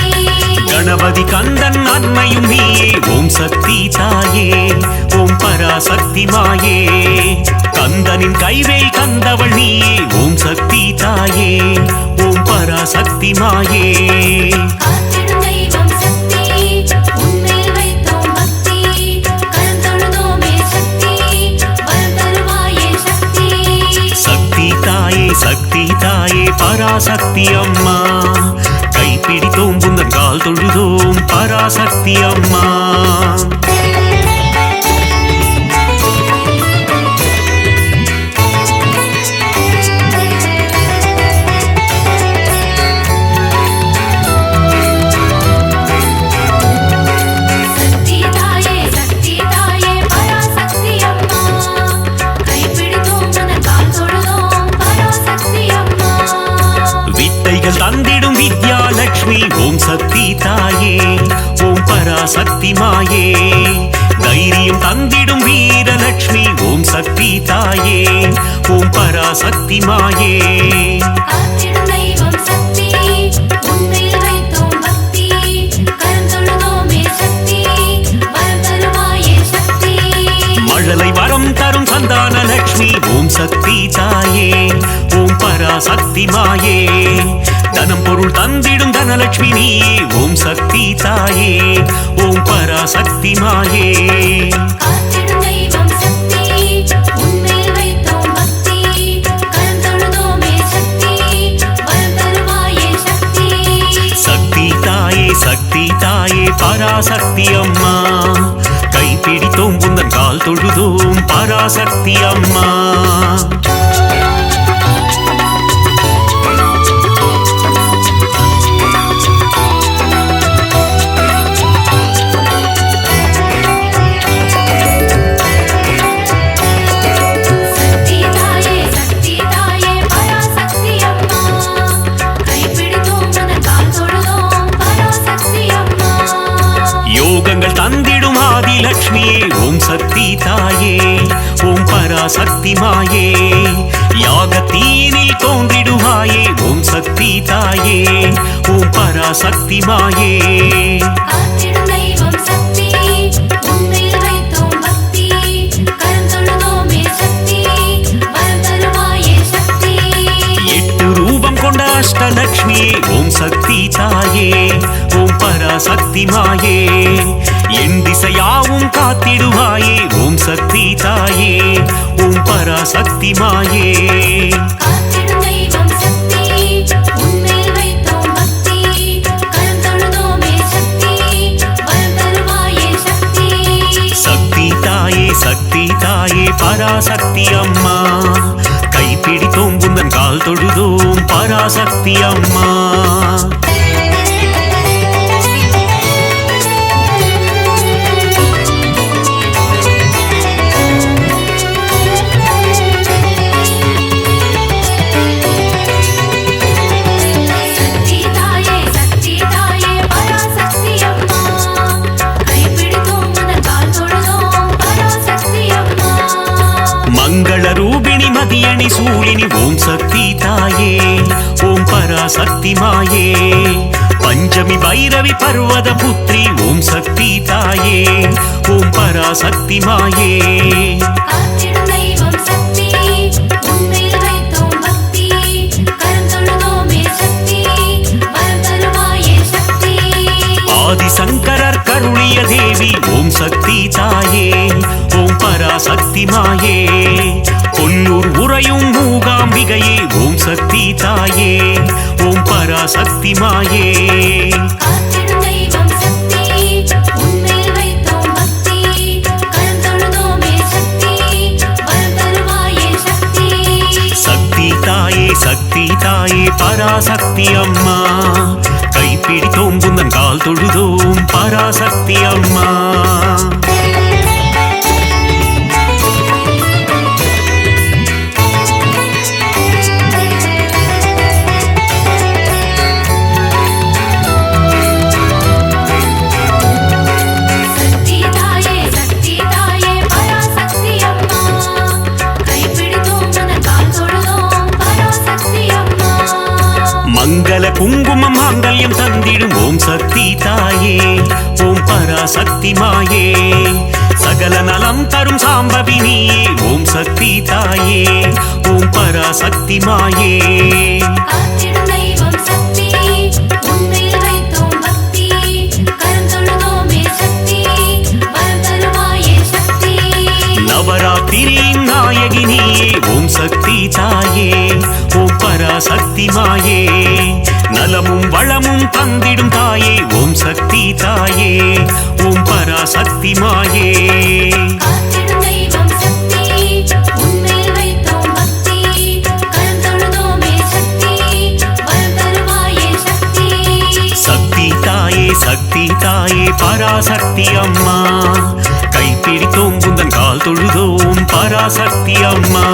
S2: கணபதி கந்தன் அன்னையும் நீயே ஓம் சக்தி தாயே ஓம் பராசக்தி மாயே கந்தனின் கைவேல் கந்தவள் நீயே ஓம் சக்தி தாயே ஓம் பராசக்தி மாயே
S1: காத்திடும் தெய்வம் சக்தி உன்மேல் வைத்தோம் பக்தி கரம் தொழுதோமே சக்தி வரம் தருவாயே சக்தி
S2: சக்தி தாயே பராசக்தி அம்மா கைப்பிடித்தோம் புந்தன் கால் தொழுதோம் பராசக்தி அம்மா
S1: சக்தி தாயே பராசக்தி அம்மா கைப்பிடித்தோம் உந்தன் கால் தொழுதோம் பராசக்தி அம்மா
S2: வித்தைகள் தந்திடும் வித்யாலட்சுமி ஓம் சக்தி தாயே ஓம் பராசக்தி மாயே தைரியம் தந்திடும் வீரலட்சுமி ஓம் சக்தி தாயே ஓம் பராசக்தி மாயே
S1: காத்திடும் தெய்வம் சக்தி உன்மேல் வைத்தோம் பக்தி கரம் தொழுதோமே சக்தி வரம் தருவாயே சக்தி
S2: மழலை வரம் தரும் சந்தான லட்சுமி ஓம் சக்தி தாயே ஓம் பராசக்தி மாயே தனம் பொருள் தந்திடும் தனலட்சுமி நீயே ஓம் சக்தி தாயே ஓம் பராசக்தி மாயே
S1: காத்திடும் தெய்வம் சக்தி உன்மேல் வைத்தோம் பக்தி கரம் தொழுதோமே சக்தி வரம் தருவாயே சக்தி
S2: சக்தி தாயே பராசக்தி அம்மா கைப்பிடித்தோம் புந்தன் கால் தொழுதோம் பராசக்தி அம்மா
S1: சக்தி தாயே பராசக்தி அம்மா கைப்பிடித்தோம் உந்தன் கால் தொழுதோம் பராசக்தி அம்மா
S2: யோகங்கள் தந்திடும் ஆதிலட்சுமியே ஓம் சக்தி தாயே ஓம் பராசக்தி மாயே யாகத்தீனில் தோன்றிடுவாயே ஓம் சக்தி தாயே ஓம் பராசக்தி மாயே
S1: காத்திடும் தெய்வம் சக்தி உன்மேல் வைத்தோம் பக்தி கரம் தொழுதோமே சக்தி வரம் தருவாயே சக்தி
S2: எட்டு ரூபம் கொண்ட அஷ்டலட்சுமியே ஓம் சக்தி தாயே ஓம் பராசக்தி மாயே என் திசையாவும் காத்திடுவாயே ஓம் சக்தி தாயே ஓம் பராசக்தி மாயே
S1: காத்திடும் தெய்வம் சக்தி உன்மேல் வைத்தோம் பக்தி கரம் தொழுதோமே சக்தி வரம் தருவாயே சக்தி
S2: சக்தி தாயே பராசக்தி அம்மா கைப்பிடித்தோம் புந்தன் கால் தொழுதோம் பராசக்தி அம்மா
S1: சக்தி தாயே பராசக்தி அம்மா கைப்பிடித்தோம் உந்தன் கால் தொழுதோம் பராசக்தி அம்மா
S2: மங்கள ரூபிணி மதியணி சூலினி ஓம் சக்தி தாயே ஓம் பராசக்தி மாயே பஞ்சமி பைரவி பர்வத புத்ரி ஓம் சக்தி தாயே ஓம் பராசக்தி மாயே
S1: காத்திடும் தெய்வம் சக்தி உன்மேல் வைத்தோம் பக்தி கரம் தொழுதோமே சக்தி வரம் தருவாயே சக்தி
S2: ஆதிசங்கரர் கருளிய தேவி ஓம் சக்தி தாயே ஓம் பராசக்தி மாயே கொல்லூர் உறையும் மூகாம்பிகையே ஓம் சக்தி தாயே ஓம் பராசக்தி மாயே
S1: காத்திடும் தெய்வம் சக்தி உன்மேல் வைத்தோம் பக்தி கரம் தொழுதோமே சக்தி வரம் தருவாயே சக்தி
S2: சக்தி தாயே பராசக்தி அம்மா கைப்பிடித்தோம் புந்தன் கால் தொழுதோம் பராசக்தி அம்மா குங்குமம் மாங்கல்யம் தந்திடும் ஓம் சக்தி தாயே ஓம் பராசக்தி மாயே சகல நலம் தரும் சாம்பவி நீயே ஓம் சக்தி தாயே ஓம் பராசக்தி மாயே
S1: காத்திடும் தெய்வம் சக்தி உன்மேல் வைத்தோம் பக்தி கரம் தொழுதோமே சக்தி வரம் தருவாயே சக்தி
S2: நவராத்திரியின் நாயகி நீயே ஓம் சக்தி தாயே ஓம் பராசக்தி மாயே நலமும் வளமும் தந்திடும் தாயே ஓம் சக்தி தாயே ஓம் பராசக்தி மாயே
S1: காத்திடும் தெய்வம் சக்தி உன்மேல் வைத்தோம் பக்தி கரம் தொழுதோமே சக்தி வரம் தருவாயே சக்தி
S2: சக்தி தாயே சக்தி தாயே பராசக்தி அம்மா கைப்பிடித்தோம் குந்தன் கால் தொழுதோம் பராசக்தி அம்மா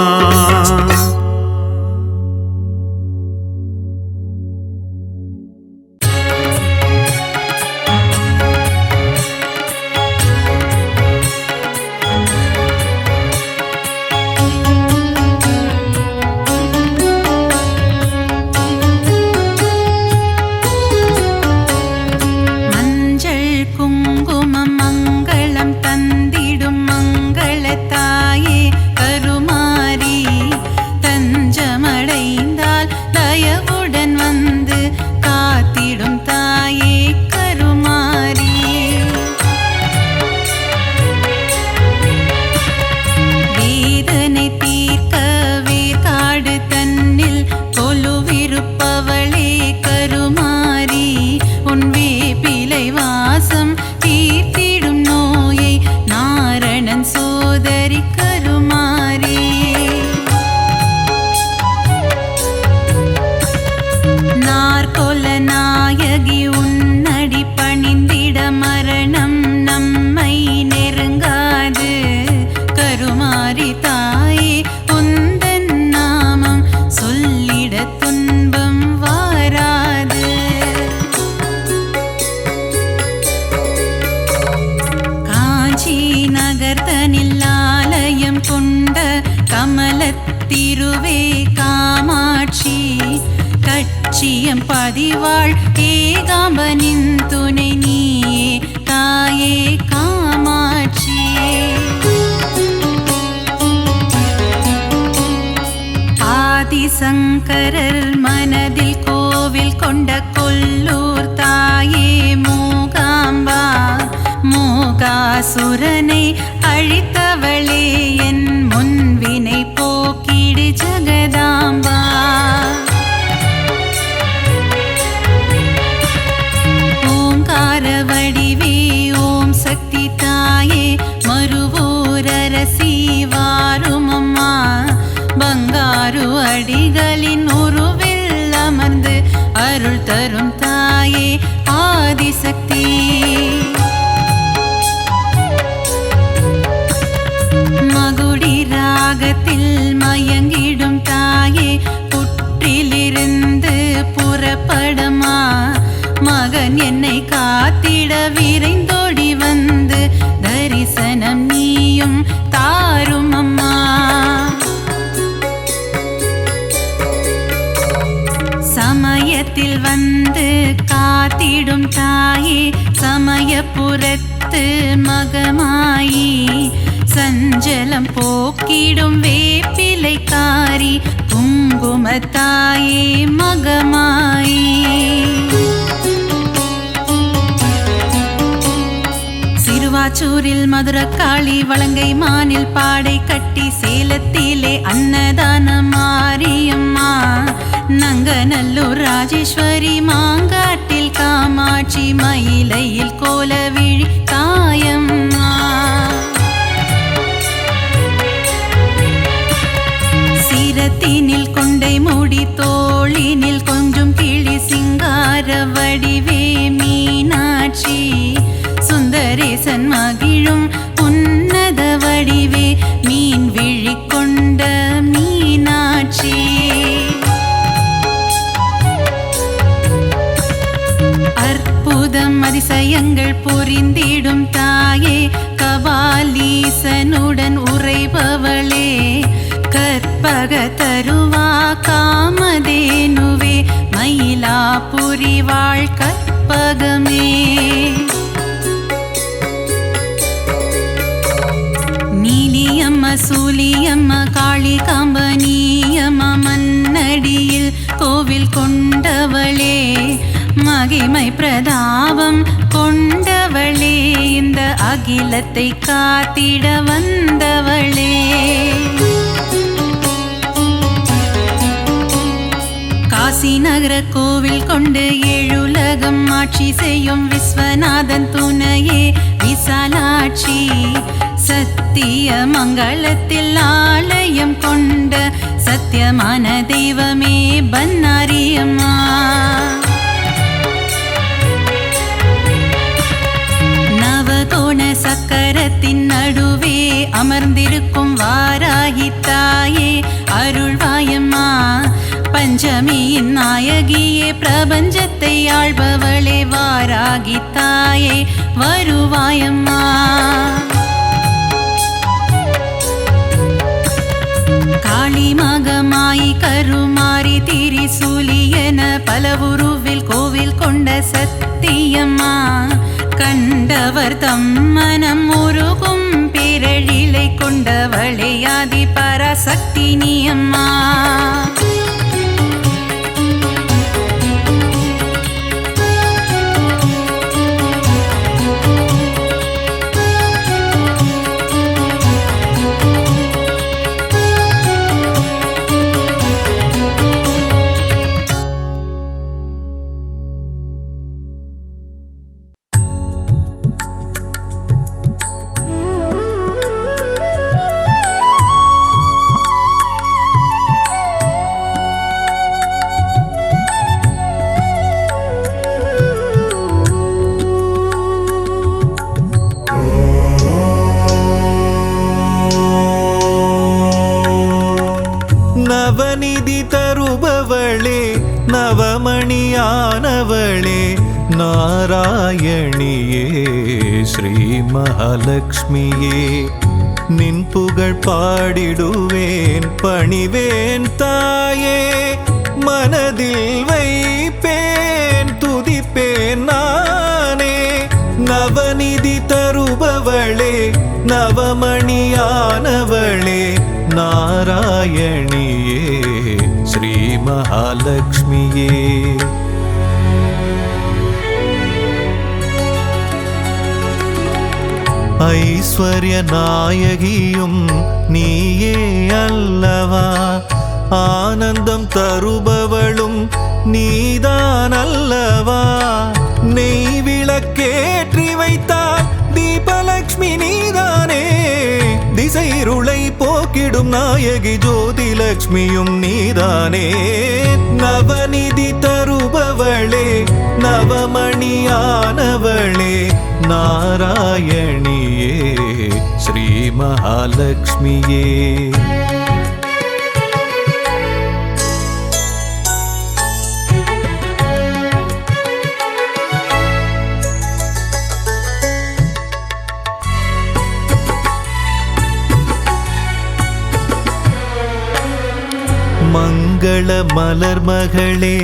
S3: லட்சியம் பதிவாள் ஏகாம்பனின் துணை நீயே தாயே காமாட்சியே. ஆதிசங்கரர் மனதில் கோவில் கொண்ட கொல்லூர் தாயே மூகாம்பா. மூகாசுரனை அழித்தவளே என் முன்வினை போக்கிடு ஜகதாம்பா. ஓங்கார வடிவே ஓம் சக்தி தாயே மறுவூரரசி வாருமம்மா. பங்காரு அடிகளின் உருவில் அமர்ந்து அருள் தரும் தாயே ஆதிசக்தி. மகுடி ராகத்தில் மயங்கிடும் தாயே புற்றிலிருந்து புறப்படமா. மகன் என்னை காத்திட விரைந்தோடி வந்து தரிசனம் நீயும் தாரும் அம்மா. சமயத்தில் வந்து காத்திடும் தாயே சமயபுரத்து மகமாயி. சஞ்சலம் போக்கிடும் வேப்பிலைக்காரி குங்குமத்தாயே மகமாயி. சிறுவாச்சூரில் மதுரக்காளி வலங்கை மானில் பாடை கட்டி சேலத்திலே அன்னதான மாரியம்மா. நங்கநல்லூர் ராஜேஸ்வரி மாங்காட்டில் காமாட்சி மயிலையில் கோலவிழி தாயம்மா. சிரத்தினில் கொண்டை மூடி தோளினில் கொஞ்சம் கிளி சிங்கார வடிவே மீனாட்சி. சுந்தரேசன் மகிழும் உன்னத வடிவே மீன் விழி கொண்ட மீனாட்சி. அற்புதம் அதிசயங்கள் புரிந்திடும் தாயே கபாலீசனுடன் உறைபவளே. கற்பக தருவா காமதேனுவே மயிலாப்பூ பொறிவாழ் கற்பகமே. நீலியம்ம சூலியம்ம காளிகாம்ப நீயம்ம மன்னடியில் கோவில் கொண்டவளே, மகிமை பிரதாபம் கொண்டவளே, இந்த அகிலத்தை காத்திட வந்தவளே. காசி நகர கோவில் கொண்டு ஏழுலகம் ஆட்சி செய்யும் விஸ்வநாதன் துணையே விசாலாட்சி, சத்திய மங்களத்தில் ஆலயம் கொண்ட சத்தியமான தெய்வமே பன்னாரியம்மா. நவகோண சக்கரத்தின் நடுவே அமர்ந்திருக்கும் வாராகி தாயே அருள்வாயம்மா. பஞ்சமியின் நாயகியே பிரபஞ்சத்தை ஆள்பவளே வாராகி தாயே வருவாயம்மா. காளி மகமாயி கருமாரி திரிசூலி என பல உருவில் கோவில் கொண்ட சத்தியம்மா, கண்டவர் தம் மனம் உருகும் பேரழிலை கொண்டவளே ஆதி பராசக்தி நீயம்மா.
S4: நவநிதி தருபவளே நவமணியானவளே நாராயணியே ஸ்ரீ மகாலட்சுமியே, நின் புகழ் பாடிடுவேன் பணிவேன் தாயே, மனதில் வைப்பேன் துதிப்பேன் நானே. நவநிதி தருபவளே நவமணியானவளே நாராயணியே ஸ்ரீ மகாலட்சுமியே. ஐஸ்வர்ய நாயகியும் நீயே அல்லவா, ஆனந்தம் தருபவளும் நீதான் அல்லவா. நெய் விளக்கேற்றி வைத்தால் தீபலக்ஷ்மி நீதானே, திசைருளை போக்கிடும் நாயகி ஜோதிலக்ஷ்மியும் நீதானே. நவநிதி தருபவளே நவமணியானவளே நாராயணியே ஸ்ரீ மகாலட்சுமியே. மங்கள மலர் மகளே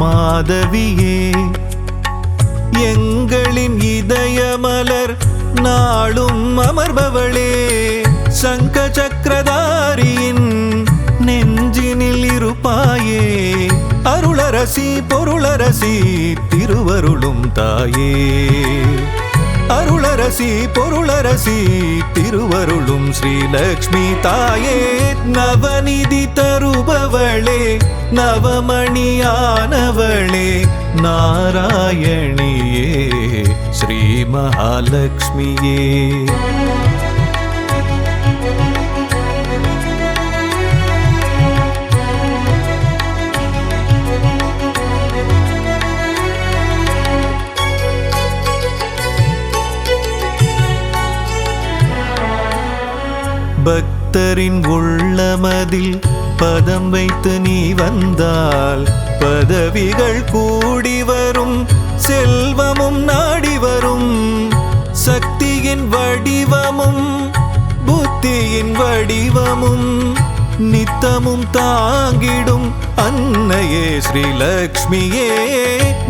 S4: மாதவியே, எங்களின் இதய மலர் நாளும் அமர்பவளே, சங்க சக்கரதாரியின் நெஞ்சினில் இருப்பாயே, அருளரசி பொருளரசி திருவருளும் தாயே. அருளரசி பொருளரசி திருவருளும் ஸ்ரீலக்ஷ்மி தாயே. நவநிதி தருபவளே நவமணியானவளே நாராயணியே ஸ்ரீ மகாலட்சுமியே. பக்தரின் உள்ளமதில் பதம் வைத்து நீ வந்தால் பதவிகள் கூடி வரும், செல்வமும் நாடி வரும். சக்தியின் வடிவமும் புத்தியின் வடிவமும் நித்தமும் தாங்கிடும் அன்னையே ஸ்ரீலக்ஷ்மியே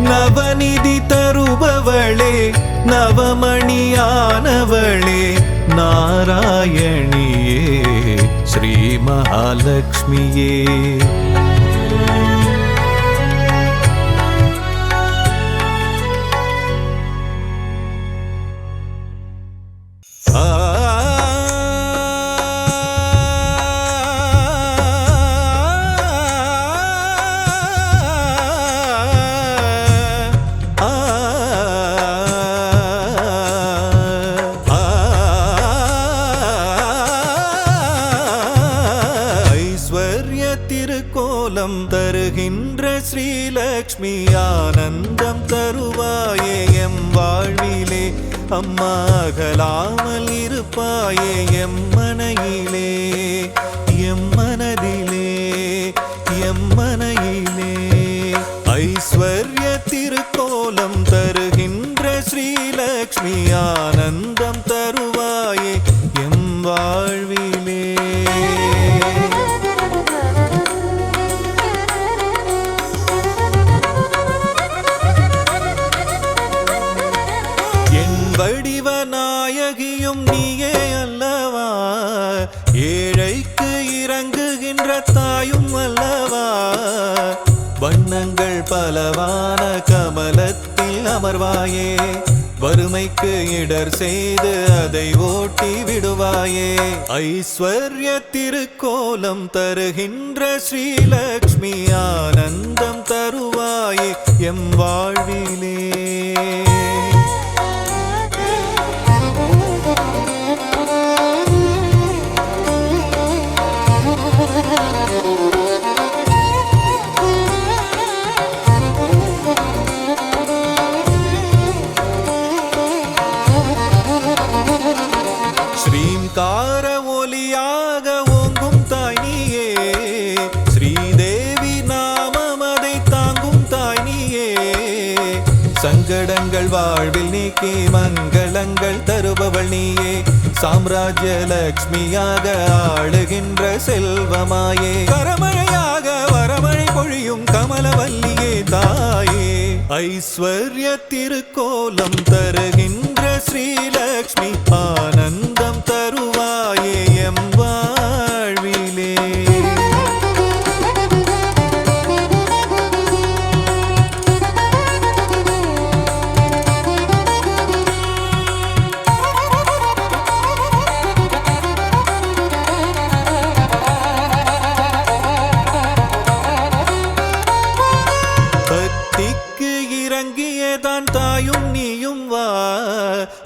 S4: நவநிதி தருபவளே நவமணியானவளே நாராயணியே ஸ்ரீ மகாலட்சுமியே திருக்கோலம் தருகின்ற ஸ்ரீலக்ஷ்மி ஆனந்தம் தருவாயே எம் வாழ்விலே அம்மா அகலாமல் இருப்பாயே எம் மனையிலே எம் மனதிலே எம் மனையிலே ஐஸ்வர்ய திருக்கோலம் தருகின்ற ஸ்ரீலக்ஷ்மி ஆனந்தம் தருவாயே எம் வாழ்விலே வடிவநாயகியும் நீயே அல்லவா ஏழைக்கு இறங்குகின்ற தாயும் அல்லவா வண்ணங்கள் பலவான கமலத்தில் அமர்வாயே வறுமைக்கு இடர் செய்து அதை ஓட்டி விடுவாயே ஐஸ்வர்ய திருக்கோலம் தருகின்ற ஸ்ரீலக்ஷ்மி ஆனந்தம் தருவாயே எம் வாழ்விலே ஸ்ரீங்கார ஒலியாக ஓங்கும் தாய் நீயே ஸ்ரீதேவி நாமம் அதை தாங்கும் தாய் நீயே சங்கடங்கள் வாழ்வில் நீக்கி மங்களங்கள் தருபவள் நீயே சாம்ராஜ்ய லக்ஷ்மியாக ஆளுகின்ற செல்வமாயே கரமழையாக வரமழை பொழியும் கமலவல்லியே தாயே ஐஸ்வர்ய திருக்கோலம் தருகின்ற ஸ்ரீலக்ஷ்மி ஆனந்தம் தருவாயே எம் வாழ்விலே பக்திக்கு இறங்கியதான் தாயும் நீயும் வா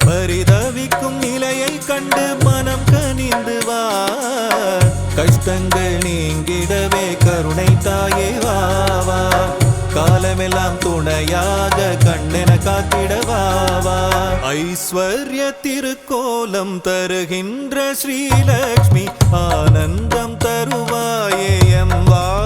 S4: பரிதவிக்கும் நிலையை கண்டு மனம் கனிந்து வா கஷ்டங்கள் நீங்கிடவே கருணை தாயே வா வா காலமெல்லாம் துணையாக கண்ணென காத்திடவா வா ஐஸ்வர்ய திருக்கோலம் தருகின்ற ஸ்ரீலக்ஷ்மி ஆனந்தம் தருவாயே எம் வாழ்விலே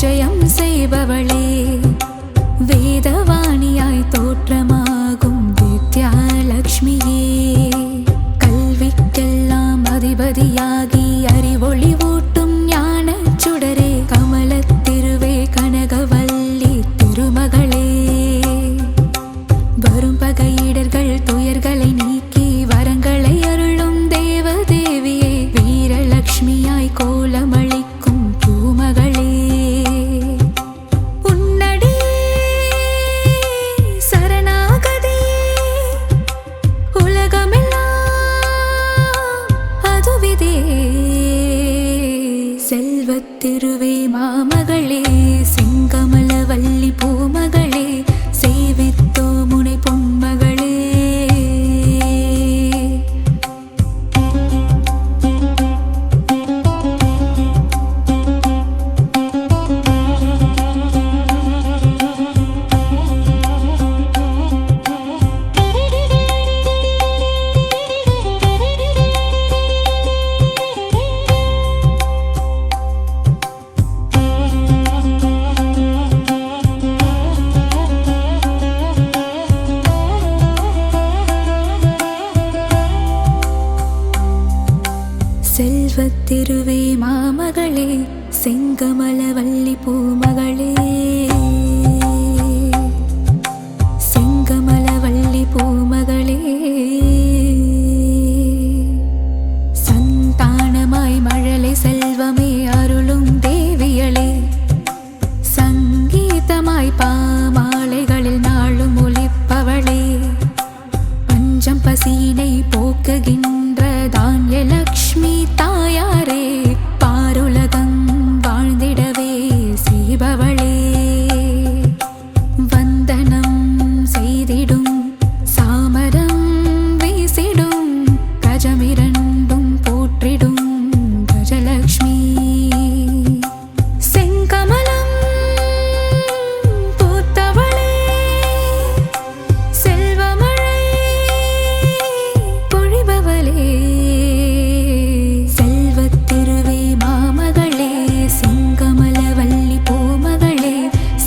S1: பூஜையம் செய்பவளே வேதவாணியாய் தோற்றமாகும் வித்யாலக்ஷ்மியே கல்விக்கெல்லாம் அதிபதியாகி அறிவொளி ஊட்டும் ஞானச் சுடரே கமலத்திருவே கனகவல்லி திருமகளே வரும் பகையிடர்கள் துயர்களை நீக்கி வரங்களை அருளும் தேவதேவியே வீரலக்ஷ்மியாய் கோலமளிக்கும் பூமகளே உன்னடி சரணாகதி உலகமெல்லாம் அதுவிதே செல்வத்திருவே மாமகளே செங்கமலவல்லி பூமகளே சேவித்தோ முனை பொன்மகளே செல்வத்திருவே மாமகளே செங்கமலவல்லி பூமகளே செங்கமலவல்லி பூமகளே சந்தானமாய் மழலை செல்வமே அருளும் தேவியளே சங்கீதமாய் பாமாலைகளில் நாளும் ஒலிப்பவளே பஞ்சம் பசியினை போக்குகின்ற தான்யலக்ஷ்மி தாயாரே பாருலகம் வாழ்ந்திடவே செய்பவளே வந்தனம் செய்திடும் சாமரம் வீசிடும் கஜமிரண்டும் போற்றிடும் கஜலக்ஷ்மி செங்கமலம் பூத்தவளே செல்வமழை பொழிபவளே செல்வத்திருவே மாமகளே செங்கமலவல்லி பூமகளே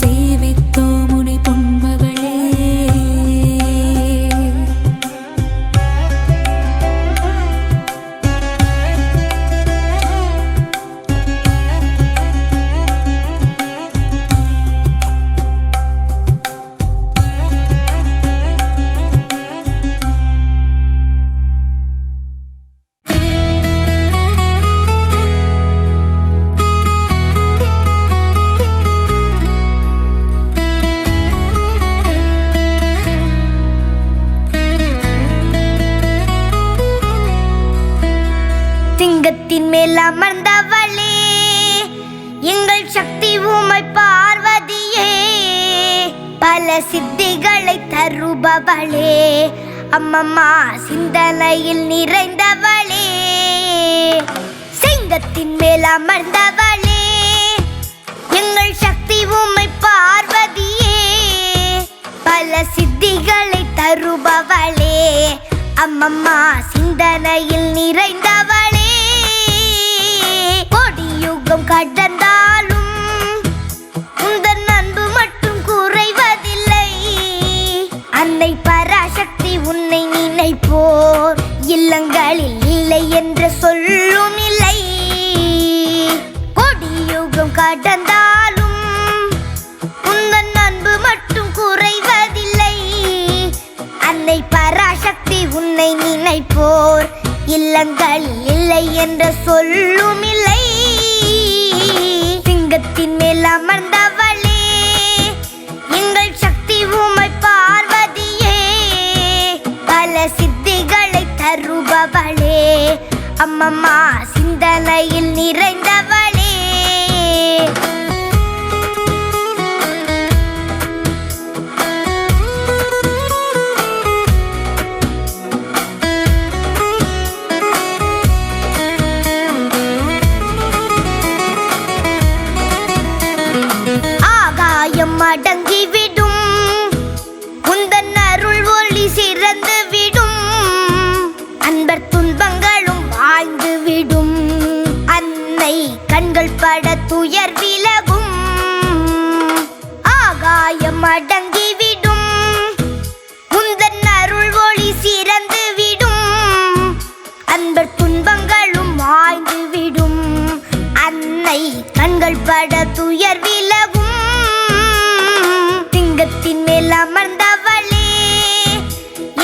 S1: சேவித்தோ முனை பொன்மகளே
S5: சிங்கத்தின் மேல் அமர்ந்தவளே எங்கள் சக்தி உமை பார்வதியே பல சித்திகளை தருபவளே அம்மம்மா சிந்தனையில் நிறைந்தவளே சிங்கத்தின் மேல் அமர்ந்தவளே எங்கள் சக்தி உமை பார்வதியே பல சித்திகளை தருபவளே அம்மம்மா சிந்தனையில் நிறைந்தவளே கொடியுகம் கடந்தாலும் உந்தன் அன்பு மட்டும் குறைவதில்லை அன்னை பராசக்தி உன்னை நினைப்போர் இல்லங்களில் இல்லை என்று சொல்லும் இல்லை கொடியுகம் கடந்தாலும் உந்தன் அன்பு மட்டும் குறைவதில்லை அன்னை பராசக்தி உன்னை நினைப்போர் இல்லங்களில் இல்லை என்ற சொல்லும் இல்லை சிங்கத்தின் மேல் அமர்ந்தவளே எங்கள் சக்தி உமை பார்வதியே பல சித்திகளை தருபவளே அம்மம்மா சிந்தனையில் நிறைந்தவளே அடங்கிவிடும் உந்தன் அருள் ஒளி சிறந்து விடும் அன்பர் துன்பங்களும் வாழ்ந்து விடும் அன்னை கண்கள் பட துயர் வில அடங்கிவிடும் உந்தன் அருள் ஒளி சிறந்து விடும் அன்பர் துன்பங்களும் மாய்ந்துவிடும் அன்னை கண்கள் பட துயர் விலகும் சிங்கத்தின் மேல் அமர்ந்தவளே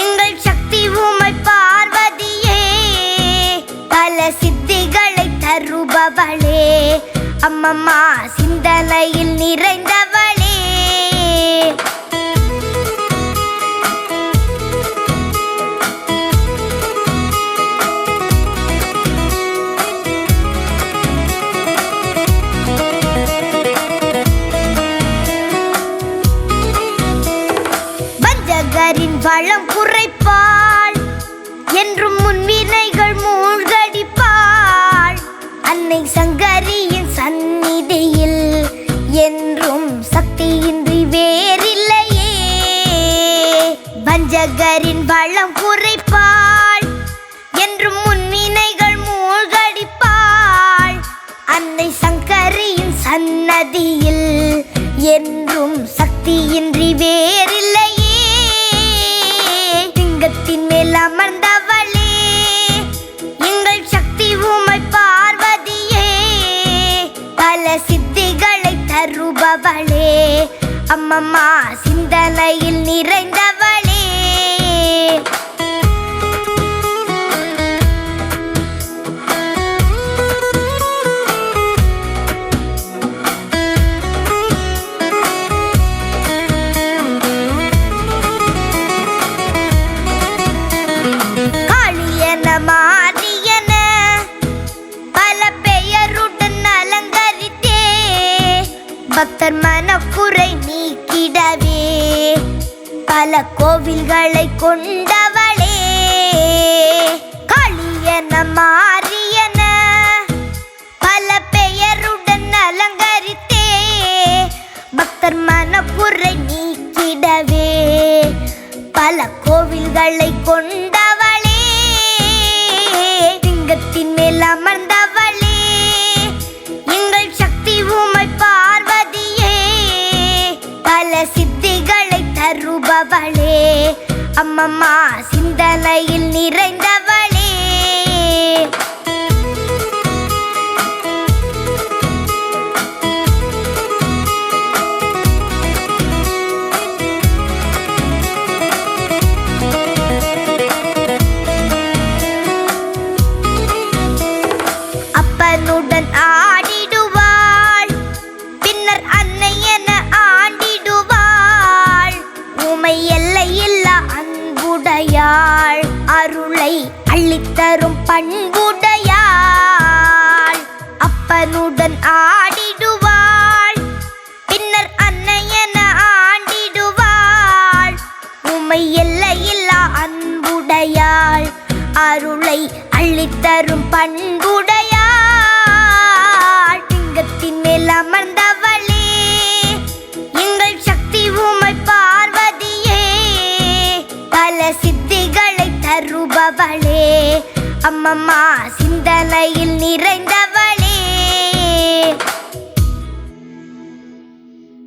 S5: எங்கள் சக்தி உமை பார்வதியே பல சித்திகளை தருபவளே அம்மம்மா சிந்தனையில் நிறைந்தவளே வஞ்சகரின் வளம் குறைப்பாள் என்றும் முன்வினைகள் மூழ்கடிப்பாள் அன்னை சங்கரியின் சந்நிதியில் என்றும் சக்தியின்றி வேறில்லையே வஞ்சகரின் வளம் குறைப்பாள் என்றும் முன்வினைகள் மூழ்கடிப்பாள் அன்னை சங்கரியின் சன்னதியில் என்றும் சக்தியின்றி வேறில்லையே சிங்கத்தின் மேல் அமர்ந்தவளே எங்கள் சக்தி உமை பார்வதியே பல சித்திகளை தருபவளே அம்மம்மா சிந்தனையில் நிறைந்தவளே மாரியன பல பெயருடன் அலங்கரித்தே பக்தர் மனக்குறை நீக்கிடவே பல கோவில்களை கொண்டவளே காளியன மாரியன பல பெயருடன் அலங்கரித்தே பக்தர் மனக்குறை நீக்கிடவே பல கோவில்களை கொண்டவளே சிங்கத்தின் மேல் அமர்ந்தவளே எங்கள் சக்தி உமை பார்வதியே பல சித்திகளை தருபவளே அம்மம்மா சிந்தனையில் நிறைந்தவளே அப்பனுடன் ஆடிடுவாள் பின்னர் அன்னை என ஆண்டிடுவாள் உமை எல்லையில்லா அன்புடையாள் அருளை அள்ளித்தரும் பண்புடையாள் அப்பனுடன் ஆடிடுவாள் பின்னர் அன்னை என ஆண்டிடுவாள் உமை எல்லையில்லா அன்புடையாள் அருளை அள்ளித்தரும் பண்புடையாள் சிங்கத்தின் மேல் அமர்ந்தவளே எங்கள் சக்தி உமை பார்வதியே பல சித்திகளை தருபவளே அம்மம்மா சிந்தனையில் நிறைந்தவளே